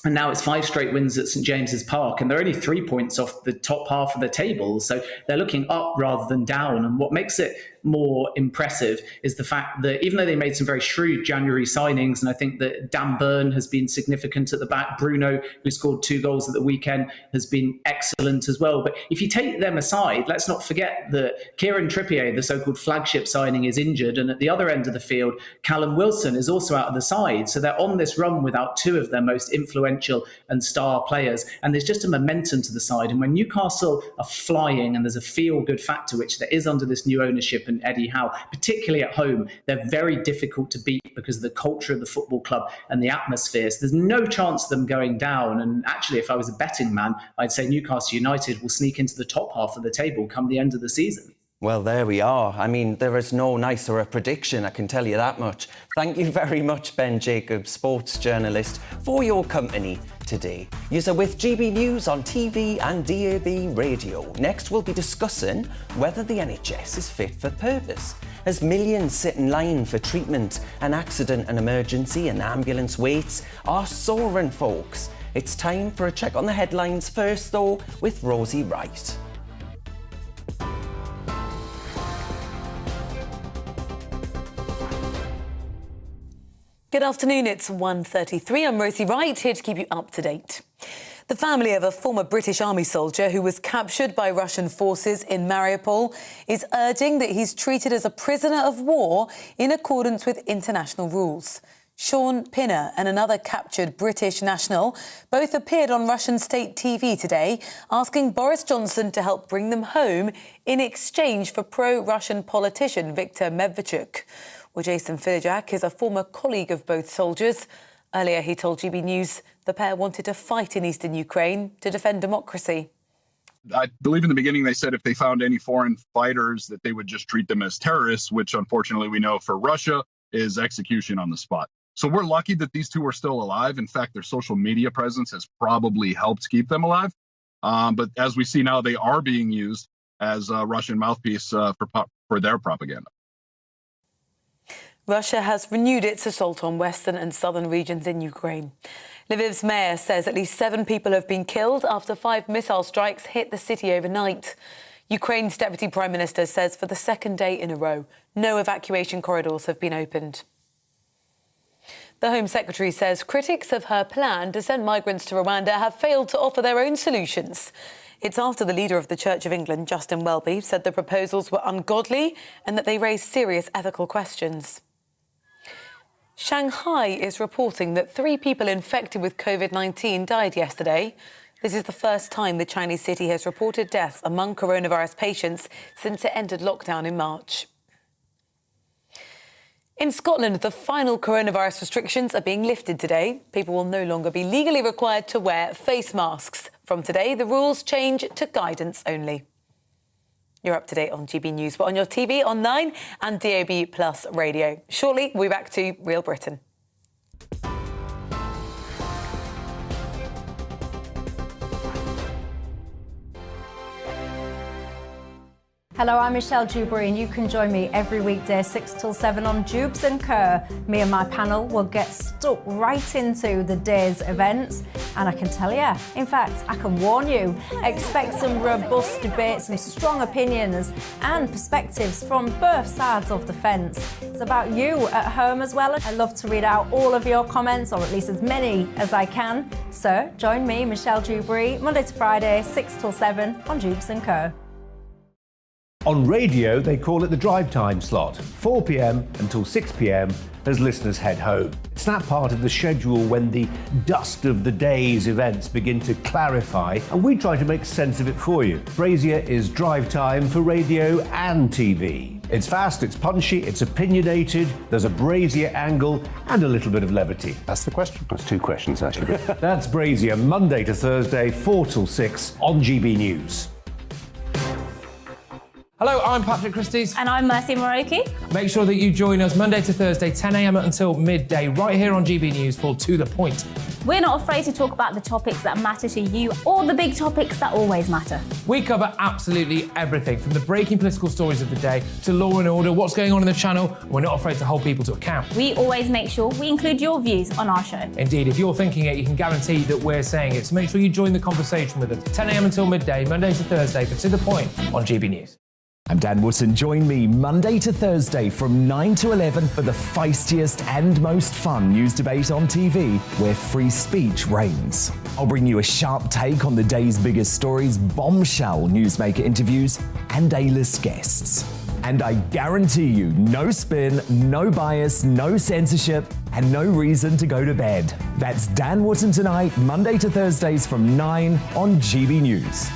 and now it's 5 straight wins at St James's Park, and they're only 3 points off the top half of the table. So they're looking up rather than down. And what makes it more impressive is the fact that even though they made some very shrewd January signings, and I think that Dan Burn has been significant at the back, Bruno, who scored 2 goals at the weekend, has been excellent as well. But if you take them aside, let's not forget that Kieran Trippier, the so-called flagship signing, is injured, and at the other end of the field, Callum Wilson is also out of the side. So they're on this run without 2 of their most influential and star players, and there's just a momentum to the side. And when Newcastle are flying, and there's a feel-good factor, which there is under this new ownership and Eddie Howe, particularly at home, they're very difficult to beat because of the culture of the football club and the atmosphere. So there's no chance of them going down. And actually, if I was a betting man, I'd say Newcastle United will sneak into the top half of the table come the end of the season. Well, there we are. I mean, there is no nicer a prediction, I can tell you that much. Thank you very much, Ben Jacobs, sports journalist, for your company today. You're with GB News on TV and DAB radio. Next, we'll be discussing whether the NHS is fit for purpose. As millions sit in line for treatment, an accident and emergency and ambulance waits are soaring, folks. It's time for a check on the headlines first, though, with Rosie Wright. Good afternoon, it's 1:33. I'm Rosie Wright, here to keep you up to date. The family of a former British Army soldier who was captured by Russian forces in Mariupol is urging that he's treated as a prisoner of war in accordance with international rules. Sean Pinner and another captured British national both appeared on Russian state TV today, asking Boris Johnson to help bring them home in exchange for pro-Russian politician Viktor Medvedchuk. Well, Jason Filijak is a former colleague of both soldiers. Earlier, he told GB News the pair wanted to fight in eastern Ukraine to defend democracy. I believe in the beginning they said if they found any foreign fighters that they would just treat them as terrorists, which unfortunately we know for Russia is execution on the spot. So we're lucky that these two are still alive. In fact, their social media presence has probably helped keep them alive. But as we see now, they are being used as a Russian mouthpiece for their propaganda. Russia has renewed its assault on western and southern regions in Ukraine. Lviv's mayor says at least 7 people have been killed after 5 missile strikes hit the city overnight. Ukraine's Deputy Prime Minister says for the second day in a row, no evacuation corridors have been opened. The Home Secretary says critics of her plan to send migrants to Rwanda have failed to offer their own solutions. It's after the leader of the Church of England, Justin Welby, said the proposals were ungodly and that they raised serious ethical questions. Shanghai is reporting that 3 people infected with COVID-19 died yesterday. This is the first time the Chinese city has reported deaths among coronavirus patients since it entered lockdown in March. In Scotland, the final coronavirus restrictions are being lifted today. People will no longer be legally required to wear face masks. From today, the rules change to guidance only. You're up to date on GB News, but on your TV, on 9 and DAB Plus radio. Shortly, we'll be back to Real Britain. Hello, I'm Michelle Dewberry, and you can join me every weekday 6 till 7 on Jubes and Kerr. Me and my panel will get stuck right into the day's events, and I can tell you, in fact, I can warn you, expect some robust debates, some strong opinions and perspectives from both sides of the fence. It's about you at home as well. I love to read out all of your comments, or at least as many as I can. So join me, Michelle Dewberry, Monday to Friday, 6 till 7 on Jubes and Kerr. On radio, they call it the drive time slot, 4 p.m. until 6 p.m. as listeners head home. It's that part of the schedule when the dust of the day's events begin to clarify, and we try to make sense of it for you. Brazier is drive time for radio and TV. It's fast, it's punchy, it's opinionated, there's a Brazier angle and a little bit of levity. That's the question. That's two questions, actually. That's Brazier, Monday to Thursday, 4 till 6 on GB News. Hello, I'm Patrick Christie's. And I'm Mercy Moroki. Make sure that you join us Monday to Thursday, 10 a.m. until midday, right here on GB News for To The Point. We're not afraid to talk about the topics that matter to you or the big topics that always matter. We cover absolutely everything, from the breaking political stories of the day to law and order, what's going on in the channel. We're not afraid to hold people to account. We always make sure we include your views on our show. Indeed, if you're thinking it, you can guarantee that we're saying it. So make sure you join the conversation with us, 10 a.m. until midday, Monday to Thursday, for To The Point on GB News. I'm Dan Wootton. Join me Monday to Thursday from 9 to 11 for the feistiest and most fun news debate on TV, where free speech reigns. I'll bring you a sharp take on the day's biggest stories, bombshell newsmaker interviews, and A-list guests. And I guarantee you, no spin, no bias, no censorship, and no reason to go to bed. That's Dan Wootton tonight, Monday to Thursdays from 9 on GB News.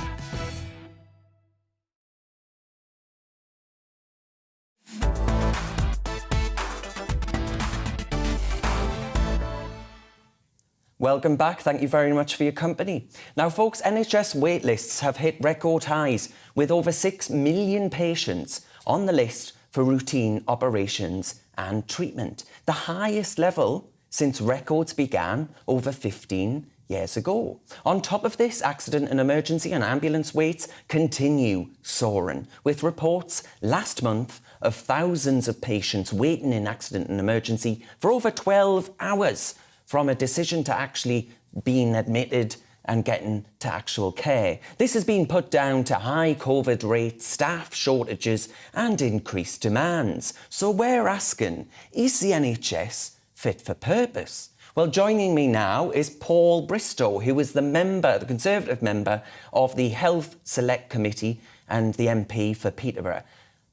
Welcome back. Thank you very much for your company. Now, folks, NHS waitlists have hit record highs, with over 6 million patients on the list for routine operations and treatment, the highest level since records began over 15 years ago. On top of this, accident and emergency and ambulance waits continue soaring, with reports last month of thousands of patients waiting in accident and emergency for over 12 hours from a decision to actually being admitted and getting to actual care. This has been put down to high COVID rates, staff shortages and increased demands. So we're asking, is the NHS fit for purpose? Well, joining me now is Paul Bristow, who is the Conservative member of the Health Select Committee and the MP for Peterborough.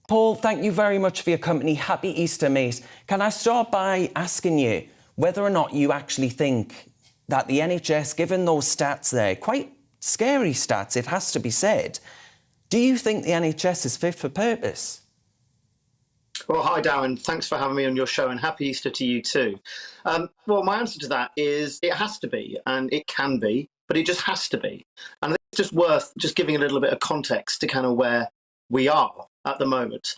Paul, thank you very much for your company. Happy Easter, mate. Can I start by asking you whether or not you actually think that the NHS, given those stats there, quite scary stats, it has to be said, do you think the NHS is fit for purpose? Well, hi, Darren. Thanks for having me on your show, and happy Easter to you too. Well, my answer to that is it has to be, and it can be, but it just has to be. And I think it's just worth just giving a little bit of context to kind of where we are at the moment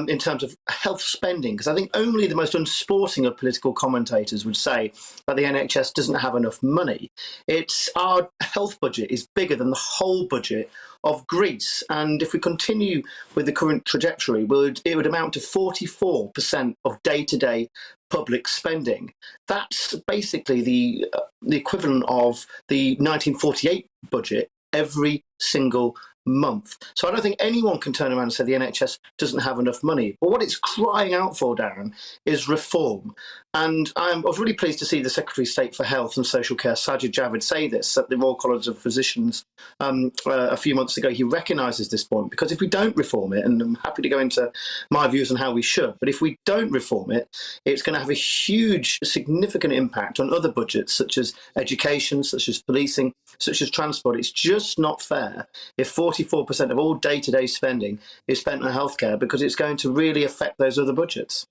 in terms of health spending, because I think only the most unsporting of political commentators would say that the NHS doesn't have enough money. Our health budget is bigger than the whole budget of Greece, and if we continue with the current trajectory, it would amount to 44% of day-to-day public spending. That's basically the equivalent of the 1948 budget every single month. So I don't think anyone can turn around and say the NHS doesn't have enough money. But what it's crying out for, Darren, is reform. And I was really pleased to see the Secretary of State for Health and Social Care, Sajid Javid, say this at the Royal College of Physicians a few months ago. He recognises this point, because if we don't reform it, and I'm happy to go into my views on how we should, but if we don't reform it, it's going to have a huge, significant impact on other budgets, such as education, such as policing, such as transport. It's just not fair if 44% of all day-to-day spending is spent on healthcare, because it's going to really affect those other budgets.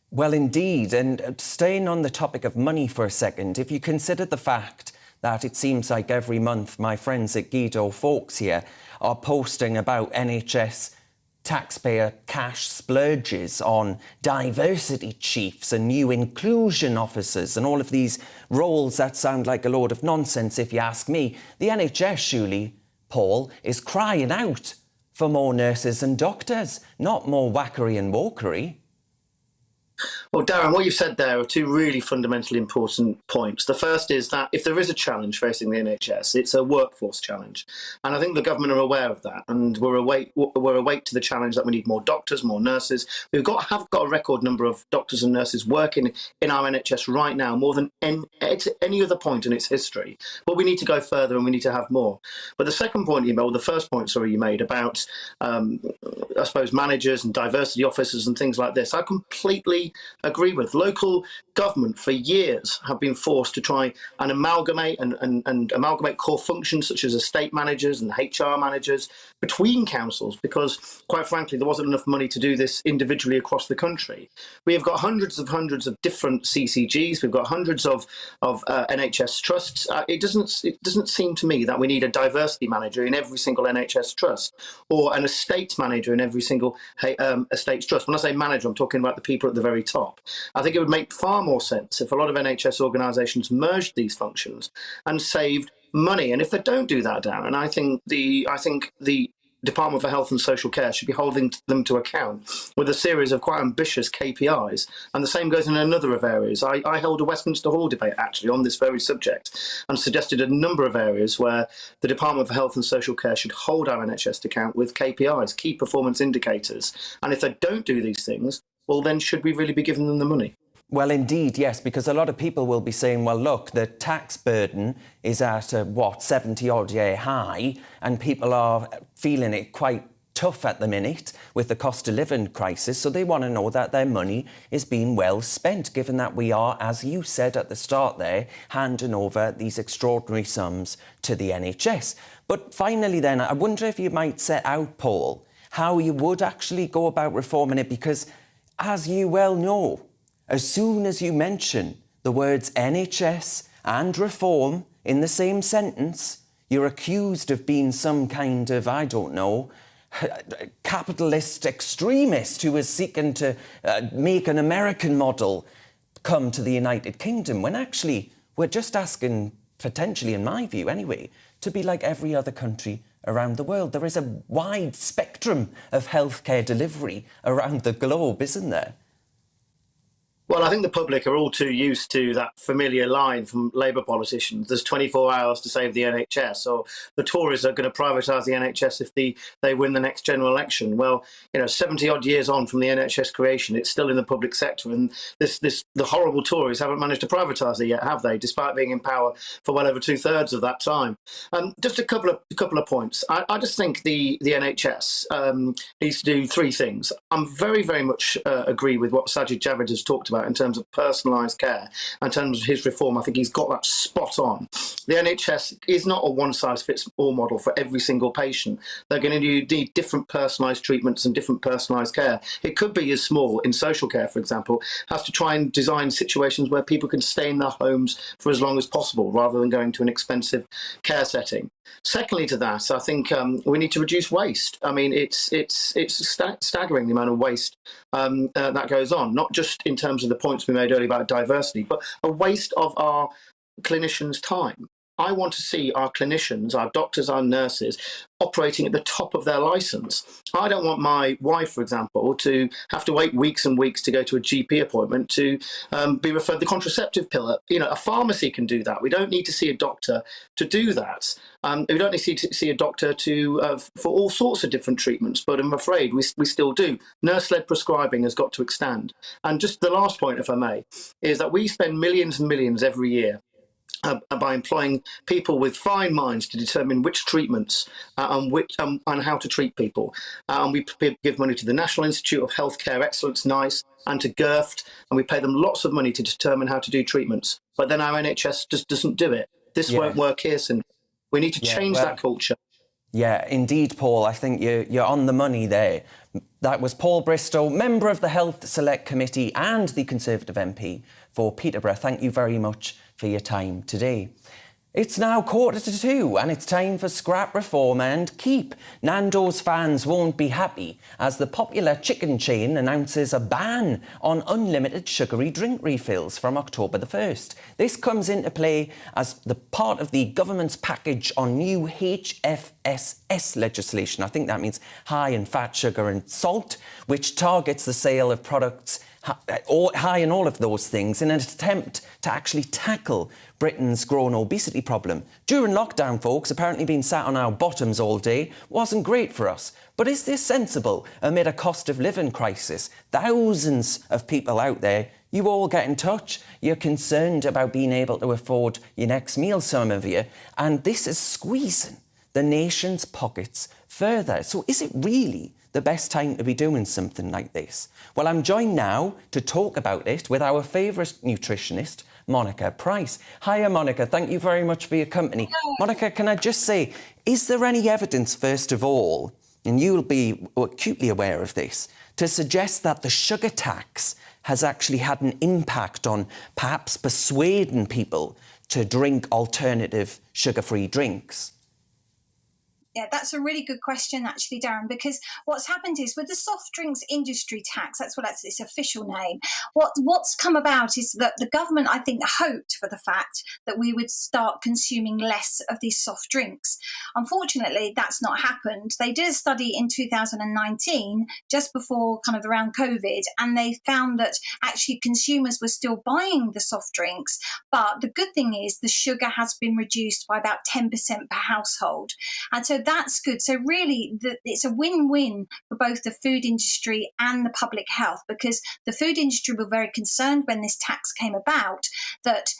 Well, indeed. And staying on the topic of money for a second, if you consider the fact that it seems like every month my friends at Guido Fawkes here are posting about NHS taxpayer cash splurges on diversity chiefs and new inclusion officers and all of these roles that sound like a load of nonsense, if you ask me, the NHS, surely, Paul, is crying out for more nurses and doctors, not more whackery and wokery. Well, Darren, what you've said there are two really fundamentally important points. The first is that if there is a challenge facing the NHS, it's a workforce challenge. And I think the government are aware of that. And we're awake to the challenge that we need more doctors, more nurses. Have got a record number of doctors and nurses working in our NHS right now, more than any other point in its history. But we need to go further and we need to have more. But the second point you made, or the first point, sorry, you made about, I suppose, managers and diversity officers and things like this, I completely agree with. Local government for years have been forced to try and amalgamate and amalgamate core functions such as estate managers and HR managers between councils because, quite frankly, there wasn't enough money to do this individually across the country. We have got hundreds of different CCGs. We've got hundreds of NHS trusts. It doesn't seem to me that we need a diversity manager in every single NHS trust or an estates manager in every single estates trust. When I say manager, I'm talking about the people at the very top. I think it would make far more sense if a lot of NHS organisations merged these functions and saved money. And if they don't do that, Darren, I think the Department for Health and Social Care should be holding them to account with a series of quite ambitious KPIs. And the same goes in another of areas. I held a Westminster Hall debate actually on this very subject and suggested a number of areas where the Department for Health and Social Care should hold our NHS to account with KPIs, key performance indicators. And if they don't do these things, well, then should we really be giving them the money? Well, indeed, yes, because a lot of people will be saying, well, look, the tax burden is at a, 70-odd-year high, and people are feeling it quite tough at the minute with the cost of living crisis, so they want to know that their money is being well spent, given that we are, as you said at the start there, handing over these extraordinary sums to the NHS. But finally then, I wonder if you might set out, Paul, how you would actually go about reforming it, because as you well know, as soon as you mention the words NHS and reform in the same sentence, you're accused of being some kind of, I don't know, capitalist extremist who is seeking to make an American model come to the United Kingdom, when actually we're just asking, potentially in my view anyway, to be like every other country around the world. There is a wide spectrum of healthcare delivery around the globe, isn't there? Well, I think the public are all too used to that familiar line from Labour politicians. There's 24 hours to save the NHS, or the Tories are going to privatise the NHS if they win the next general election. Well, 70-odd years on from the NHS creation, it's still in the public sector, and the horrible Tories haven't managed to privatise it yet, have they? Despite being in power for well over 2/3 of that time. Just a couple of points. I just think the NHS needs to do three things. I'm very, very much agree with what Sajid Javid has talked about in terms of personalised care. In terms of his reform, I think he's got that spot on. The NHS is not a one-size-fits-all model for every single patient. They're going to need different personalised treatments and different personalised care. It could be as small in social care, for example, has to try and design situations where people can stay in their homes for as long as possible rather than going to an expensive care setting. Secondly to that, I think we need to reduce waste. I mean, it's staggering the amount of waste that goes on, not just in terms of the points we made earlier about diversity, but a waste of our clinicians' time. I want to see our clinicians, our doctors, our nurses, operating at the top of their licence. I don't want my wife, for example, to have to wait weeks and weeks to go to a GP appointment to be referred the contraceptive pill. A pharmacy can do that. We don't need to see a doctor to do that. We don't need to see a doctor for all sorts of different treatments, but I'm afraid we still do. Nurse-led prescribing has got to extend. And just the last point, if I may, is that we spend millions and millions every year by employing people with fine minds to determine which treatments and how to treat people. And we give money to the National Institute of Healthcare Excellence, NICE, and to GERFT, and we pay them lots of money to determine how to do treatments. But then our NHS just doesn't do it. This won't work here, Cindy. We need to change that culture. Yeah, indeed, Paul. I think you're on the money there. That was Paul Bristow, member of the Health Select Committee and the Conservative MP for Peterborough. Thank you very much for your time today. It's now 1:45 and it's time for scrap reform and keep. Nando's fans won't be happy as the popular chicken chain announces a ban on unlimited sugary drink refills from October the 1st. This comes into play as the part of the government's package on new HFSS legislation. I think that means high in fat, sugar and salt, which targets the sale of products high in all of those things in an attempt to actually tackle Britain's growing obesity problem. During lockdown, folks, apparently being sat on our bottoms all day wasn't great for us. But is this sensible amid a cost of living crisis? Thousands of people out there, you all get in touch. You're concerned about being able to afford your next meal, some of you, and this is squeezing the nation's pockets further. So is it really the best time to be doing something like this? Well, I'm joined now to talk about it with our favourite nutritionist, Monica Price. Hiya, Monica. Thank you very much for your company. Monica, can I just say, is there any evidence, first of all, and you'll be acutely aware of this, to suggest that the sugar tax has actually had an impact on perhaps persuading people to drink alternative sugar-free drinks? Yeah, that's a really good question, actually, Darren, because what's happened is with the soft drinks industry tax, that's its official name, what's come about is that the government, I think, hoped for the fact that we would start consuming less of these soft drinks. Unfortunately, that's not happened. They did a study in 2019, just before kind of around COVID, and they found that actually consumers were still buying the soft drinks. But the good thing is the sugar has been reduced by about 10% per household. And so that's good. So really, it's a win-win for both the food industry and the public health, because the food industry were very concerned when this tax came about that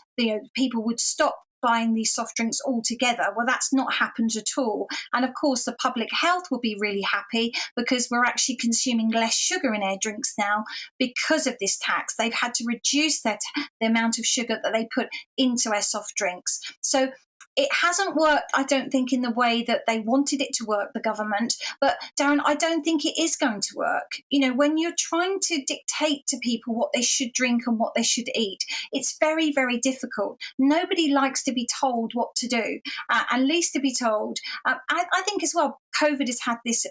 people would stop buying these soft drinks altogether. Well, that's not happened at all. And of course, the public health will be really happy because we're actually consuming less sugar in our drinks now because of this tax. They've had to reduce the amount of sugar that they put into our soft drinks. So it hasn't worked, I don't think, in the way that they wanted it to work, the government. But Darren, I don't think it is going to work. When you're trying to dictate to people what they should drink and what they should eat, it's very, very difficult. Nobody likes to be told what to do, and least to be told. I think as well, COVID has had this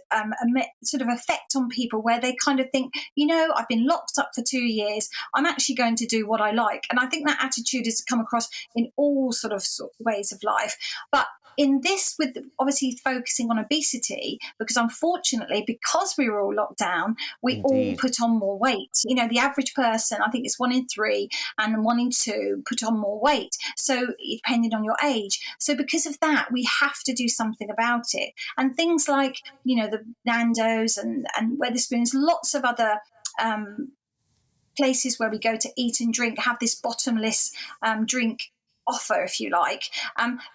sort of effect on people where they kind of think, I've been locked up for 2 years. I'm actually going to do what I like. And I think that attitude has come across in all sort of ways of life. But in this, with obviously focusing on obesity, because unfortunately, because we were all locked down, we all put on more weight. The average person, I think it's 1 in 3 and 1 in 2 put on more weight. So depending on your age. So because of that, we have to do something about it. And things like, the Nando's and Wetherspoons, lots of other places where we go to eat and drink have this bottomless drink offer, if you like.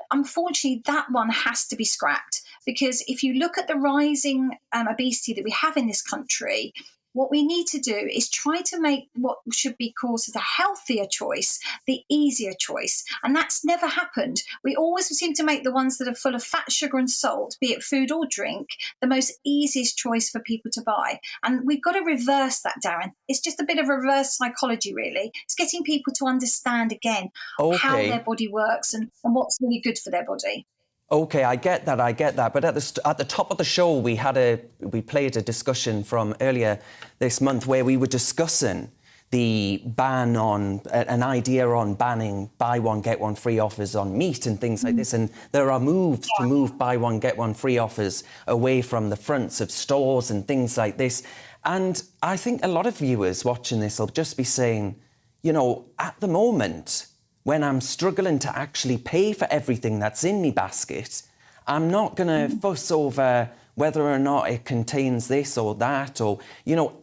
Unfortunately, that one has to be scrapped, because if you look at the rising obesity that we have in this country, what we need to do is try to make what should be called as a healthier choice the easier choice. And that's never happened. We always seem to make the ones that are full of fat, sugar and salt, be it food or drink, the most easiest choice for people to buy. And we've got to reverse that, Darren. It's just a bit of reverse psychology, really. It's getting people to understand again how their body works and what's really good for their body. OK, I get that. But at the top of the show, we played a discussion from earlier this month where we were discussing the ban on, an idea on banning buy one, get one free offers on meat and things like this. And there are moves to move buy one, get one free offers away from the fronts of stores and things like this. And I think a lot of viewers watching this will just be saying, at the moment, when I'm struggling to actually pay for everything that's in my basket, I'm not going to fuss over whether or not it contains this or that, or,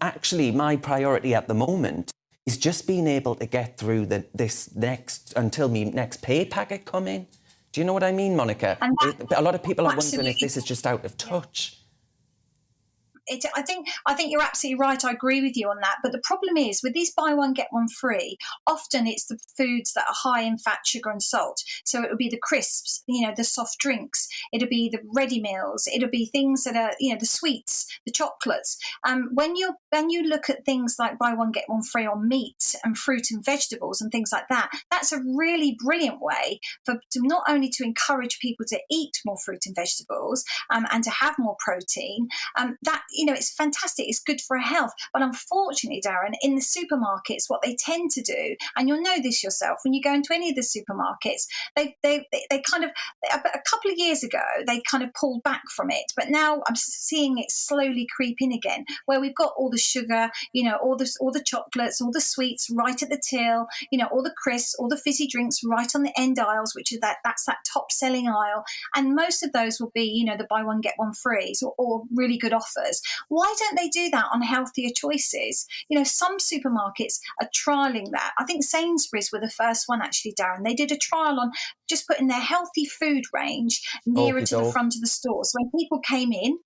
actually my priority at the moment is just being able to get through until my next pay packet come in. Do you know what I mean, Monica? A lot of people are wondering if this is just out of touch. I think you're absolutely right. I agree with you on that. But the problem is with these buy one, get one free, often it's the foods that are high in fat, sugar and salt. So it would be the crisps, the soft drinks. It'll be the ready meals. It'll be things that are, the sweets, the chocolates. When you look at things like buy one, get one free on meat and fruit and vegetables and things like that, that's a really brilliant way to not only to encourage people to eat more fruit and vegetables and to have more protein. That, it's fantastic. It's good for our health. But unfortunately, Darren, in the supermarkets, what they tend to do, and you'll know this yourself, when you go into any of the supermarkets, they kind of, a couple of years ago, they kind of pulled back from it. But now I'm seeing it slowly creep in again, where we've got all the sugar, all the chocolates, all the sweets right at the till, all the crisps, all the fizzy drinks right on the end aisles, which is that's that top selling aisle. And most of those will be, the buy one, get one frees or really good offers. Why don't they do that on healthier choices? Some supermarkets are trialling that. I think Sainsbury's were the first one, actually, Darren. They did a trial on just putting their healthy food range nearer to the front of the store. So when people came in,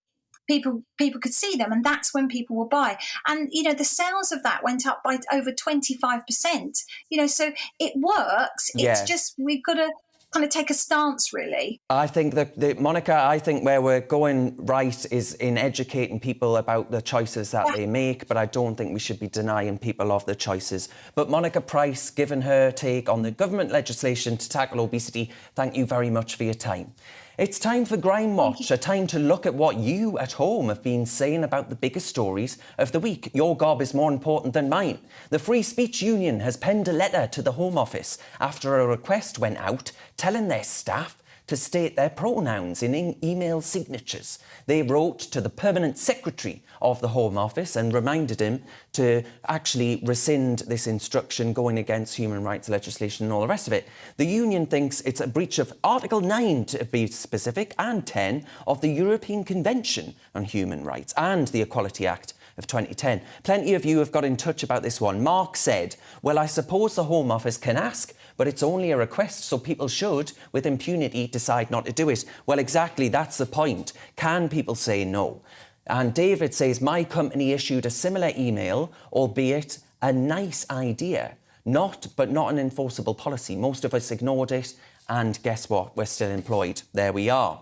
people could see them, and that's when people will buy. And the sales of that went up by over 25%. So it works. It's just we've got to kind of take a stance, really. I think that, Monica, I think where we're going right is in educating people about the choices that they make, but I don't think we should be denying people of the choices. But Monica Price, given her take on the government legislation to tackle obesity, thank you very much for your time. It's time for Grime Watch, a time to look at what you at home have been saying about the biggest stories of the week. Your gob is more important than mine. The Free Speech Union has penned a letter to the Home Office after a request went out telling their staff to state their pronouns in email signatures. They wrote to the Permanent Secretary of the Home Office and reminded him to actually rescind this instruction going against human rights legislation and all the rest of it. The union thinks it's a breach of Article 9, to be specific, and 10 of the European Convention on Human Rights and the Equality Act of 2010. Plenty of you have got in touch about this one. Mark said, well, I suppose the Home Office can ask, but it's only a request, so people should, with impunity, decide not to do it. Well, exactly, that's the point. Can people say no? And David says, my company issued a similar email, albeit a nice idea, but not an enforceable policy. Most of us ignored it, and guess what? We're still employed. There we are.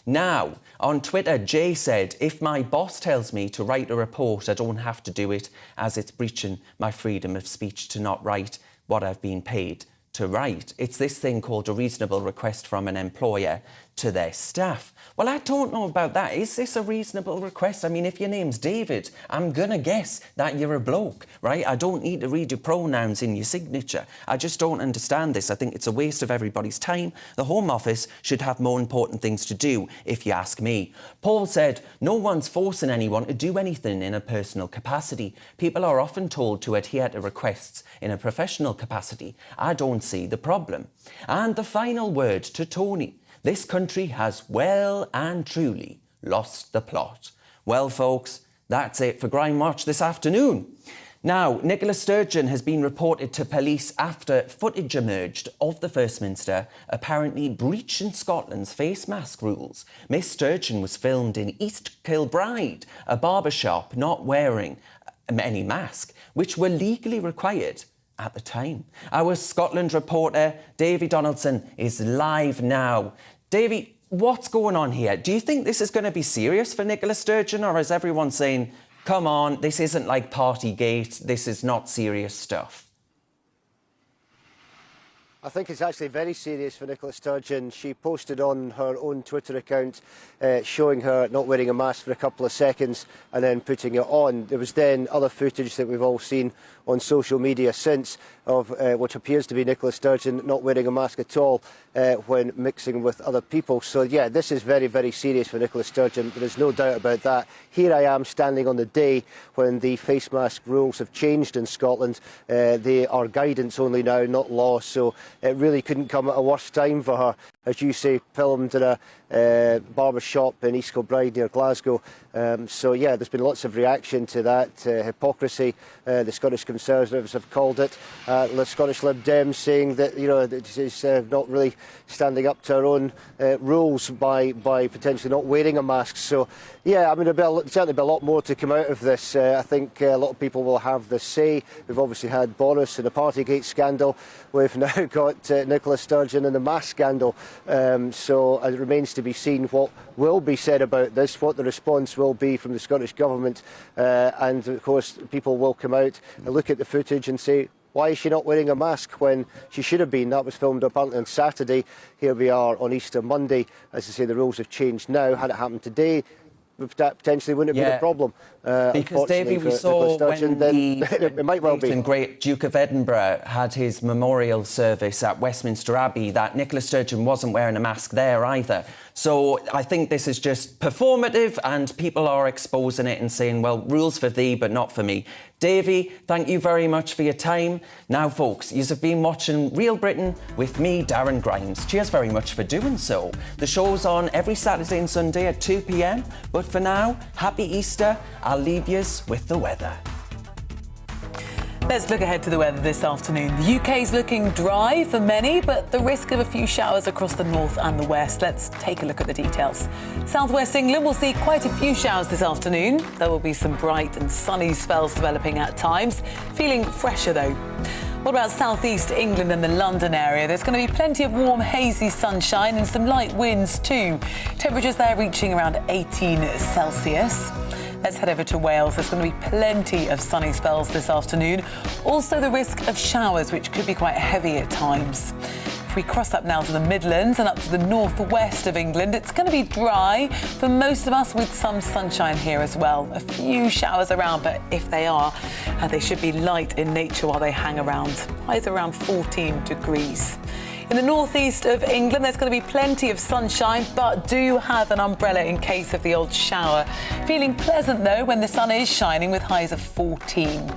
Now, on Twitter, Jay said, if my boss tells me to write a report, I don't have to do it, as it's breaching my freedom of speech to not write what I've been paid to write. It's this thing called a reasonable request from an employer to their staff. Well, I don't know about that. Is this a reasonable request? I mean, if your name's David, I'm gonna guess that you're a bloke, right? I don't need to read your pronouns in your signature. I just don't understand this. I think it's a waste of everybody's time. The Home Office should have more important things to do, if you ask me. Paul said, no one's forcing anyone to do anything in a personal capacity. People are often told to adhere to requests in a professional capacity. I don't see the problem. And the final word to Tony. This country has well and truly lost the plot. Well, folks, that's it for Grime Watch this afternoon. Now, Nicola Sturgeon has been reported to police after footage emerged of the First Minister apparently breaching Scotland's face mask rules. Miss Sturgeon was filmed in East Kilbride, a barber shop, not wearing any mask, which were legally required at the time. Our Scotland reporter, Davy Donaldson, is live now. Davy, what's going on here? Do you think this is going to be serious for Nicola Sturgeon, or is everyone saying, come on, this isn't like Partygate, this is not serious stuff? I think it's actually very serious for Nicola Sturgeon. She posted on her own Twitter account showing her not wearing a mask for a couple of seconds and then putting it on. There was then other footage that we've all seen on social media since of what appears to be Nicola Sturgeon not wearing a mask at all when mixing with other people. So yeah, this is very, very serious for Nicola Sturgeon. There is no doubt about that. Here I am standing on the day when the face mask rules have changed in Scotland. They are guidance only now, not law, so it really couldn't come at a worse time for her. as you say, filmed in a barber shop in East Kilbride near Glasgow. So yeah, there's been lots of reaction to that hypocrisy. The Scottish Conservatives have called it. The Scottish Lib Dems saying that it is not really standing up to our own rules by potentially not wearing a mask. So yeah, I mean, there'll certainly be a lot more to come out of this. I think a lot of people will have the say. We've obviously had Boris and the Partygate scandal. We've now got Nicola Sturgeon and the mask scandal. So it remains to be seen what will be said about this, what the response will be from the Scottish Government. And of course, people will come out and look at the footage and say, why is she not wearing a mask when she should have been? That was filmed apparently on Saturday. Here we are on Easter Monday. As I say, the rules have changed now. Had it happened today, that potentially wouldn't have been a problem. Because, Davy, we saw when it might well be. Great Duke of Edinburgh had his memorial service at Westminster Abbey that Nicola Sturgeon wasn't wearing a mask there either. So I think this is just performative and people are exposing it and saying, well, rules for thee, but not for me. Davy, thank you very much for your time. Now, folks, you've been watching Real Britain with me, Darren Grimes. Cheers very much for doing so. The show's on every Saturday and Sunday at 2 p.m. But for now, happy Easter. I'll leave yous with the weather. Let's look ahead to the weather this afternoon. The UK's looking dry for many, but the risk of a few showers across the north and the west. Let's take a look at the details. Southwest England will see quite a few showers this afternoon. There will be some bright and sunny spells developing at times. Feeling fresher though. What about southeast England and the London area? There's going to be plenty of warm, hazy sunshine and some light winds too. Temperatures there reaching around 18 Celsius. Let's head over to Wales. There's going to be plenty of sunny spells this afternoon. Also the risk of showers, which could be quite heavy at times. If we cross up now to the Midlands and up to the northwest of England, it's going to be dry for most of us with some sunshine here as well. A few showers around, but if they are, they should be light in nature while they hang around. Highs around 14 degrees. In the northeast of England, there's going to be plenty of sunshine, but do have an umbrella in case of the odd shower. Feeling pleasant, though, when the sun is shining with highs of 14.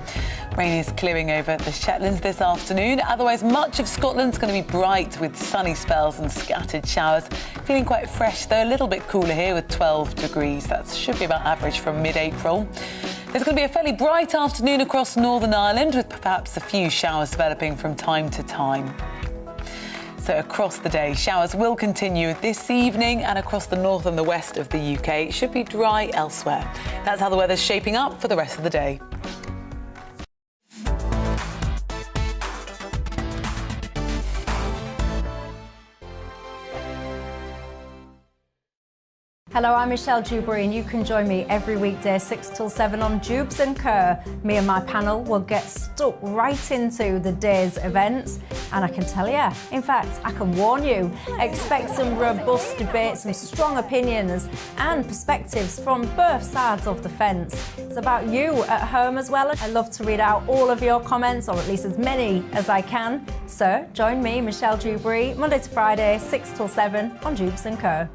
Rain is clearing over the Shetlands this afternoon. Otherwise, much of Scotland's going to be bright with sunny spells and scattered showers. Feeling quite fresh, though, a little bit cooler here with 12 degrees. That should be about average from mid-April. There's going to be a fairly bright afternoon across Northern Ireland, with perhaps a few showers developing from time to time. So across the day, showers will continue this evening and across the north and the west of the UK. It should be dry elsewhere. That's how the weather's shaping up for the rest of the day. Hello, I'm Michelle Dewberry and you can join me every weekday 6 till 7 on Jubes and Kerr. Me and my panel will get stuck right into the day's events and I can tell you, in fact, I can warn you, expect some robust debates, some strong opinions and perspectives from both sides of the fence. It's about you at home as well. I love to read out all of your comments, or at least as many as I can. So join me, Michelle Dewberry, Monday to Friday, 6 till 7 on Jubes and Kerr.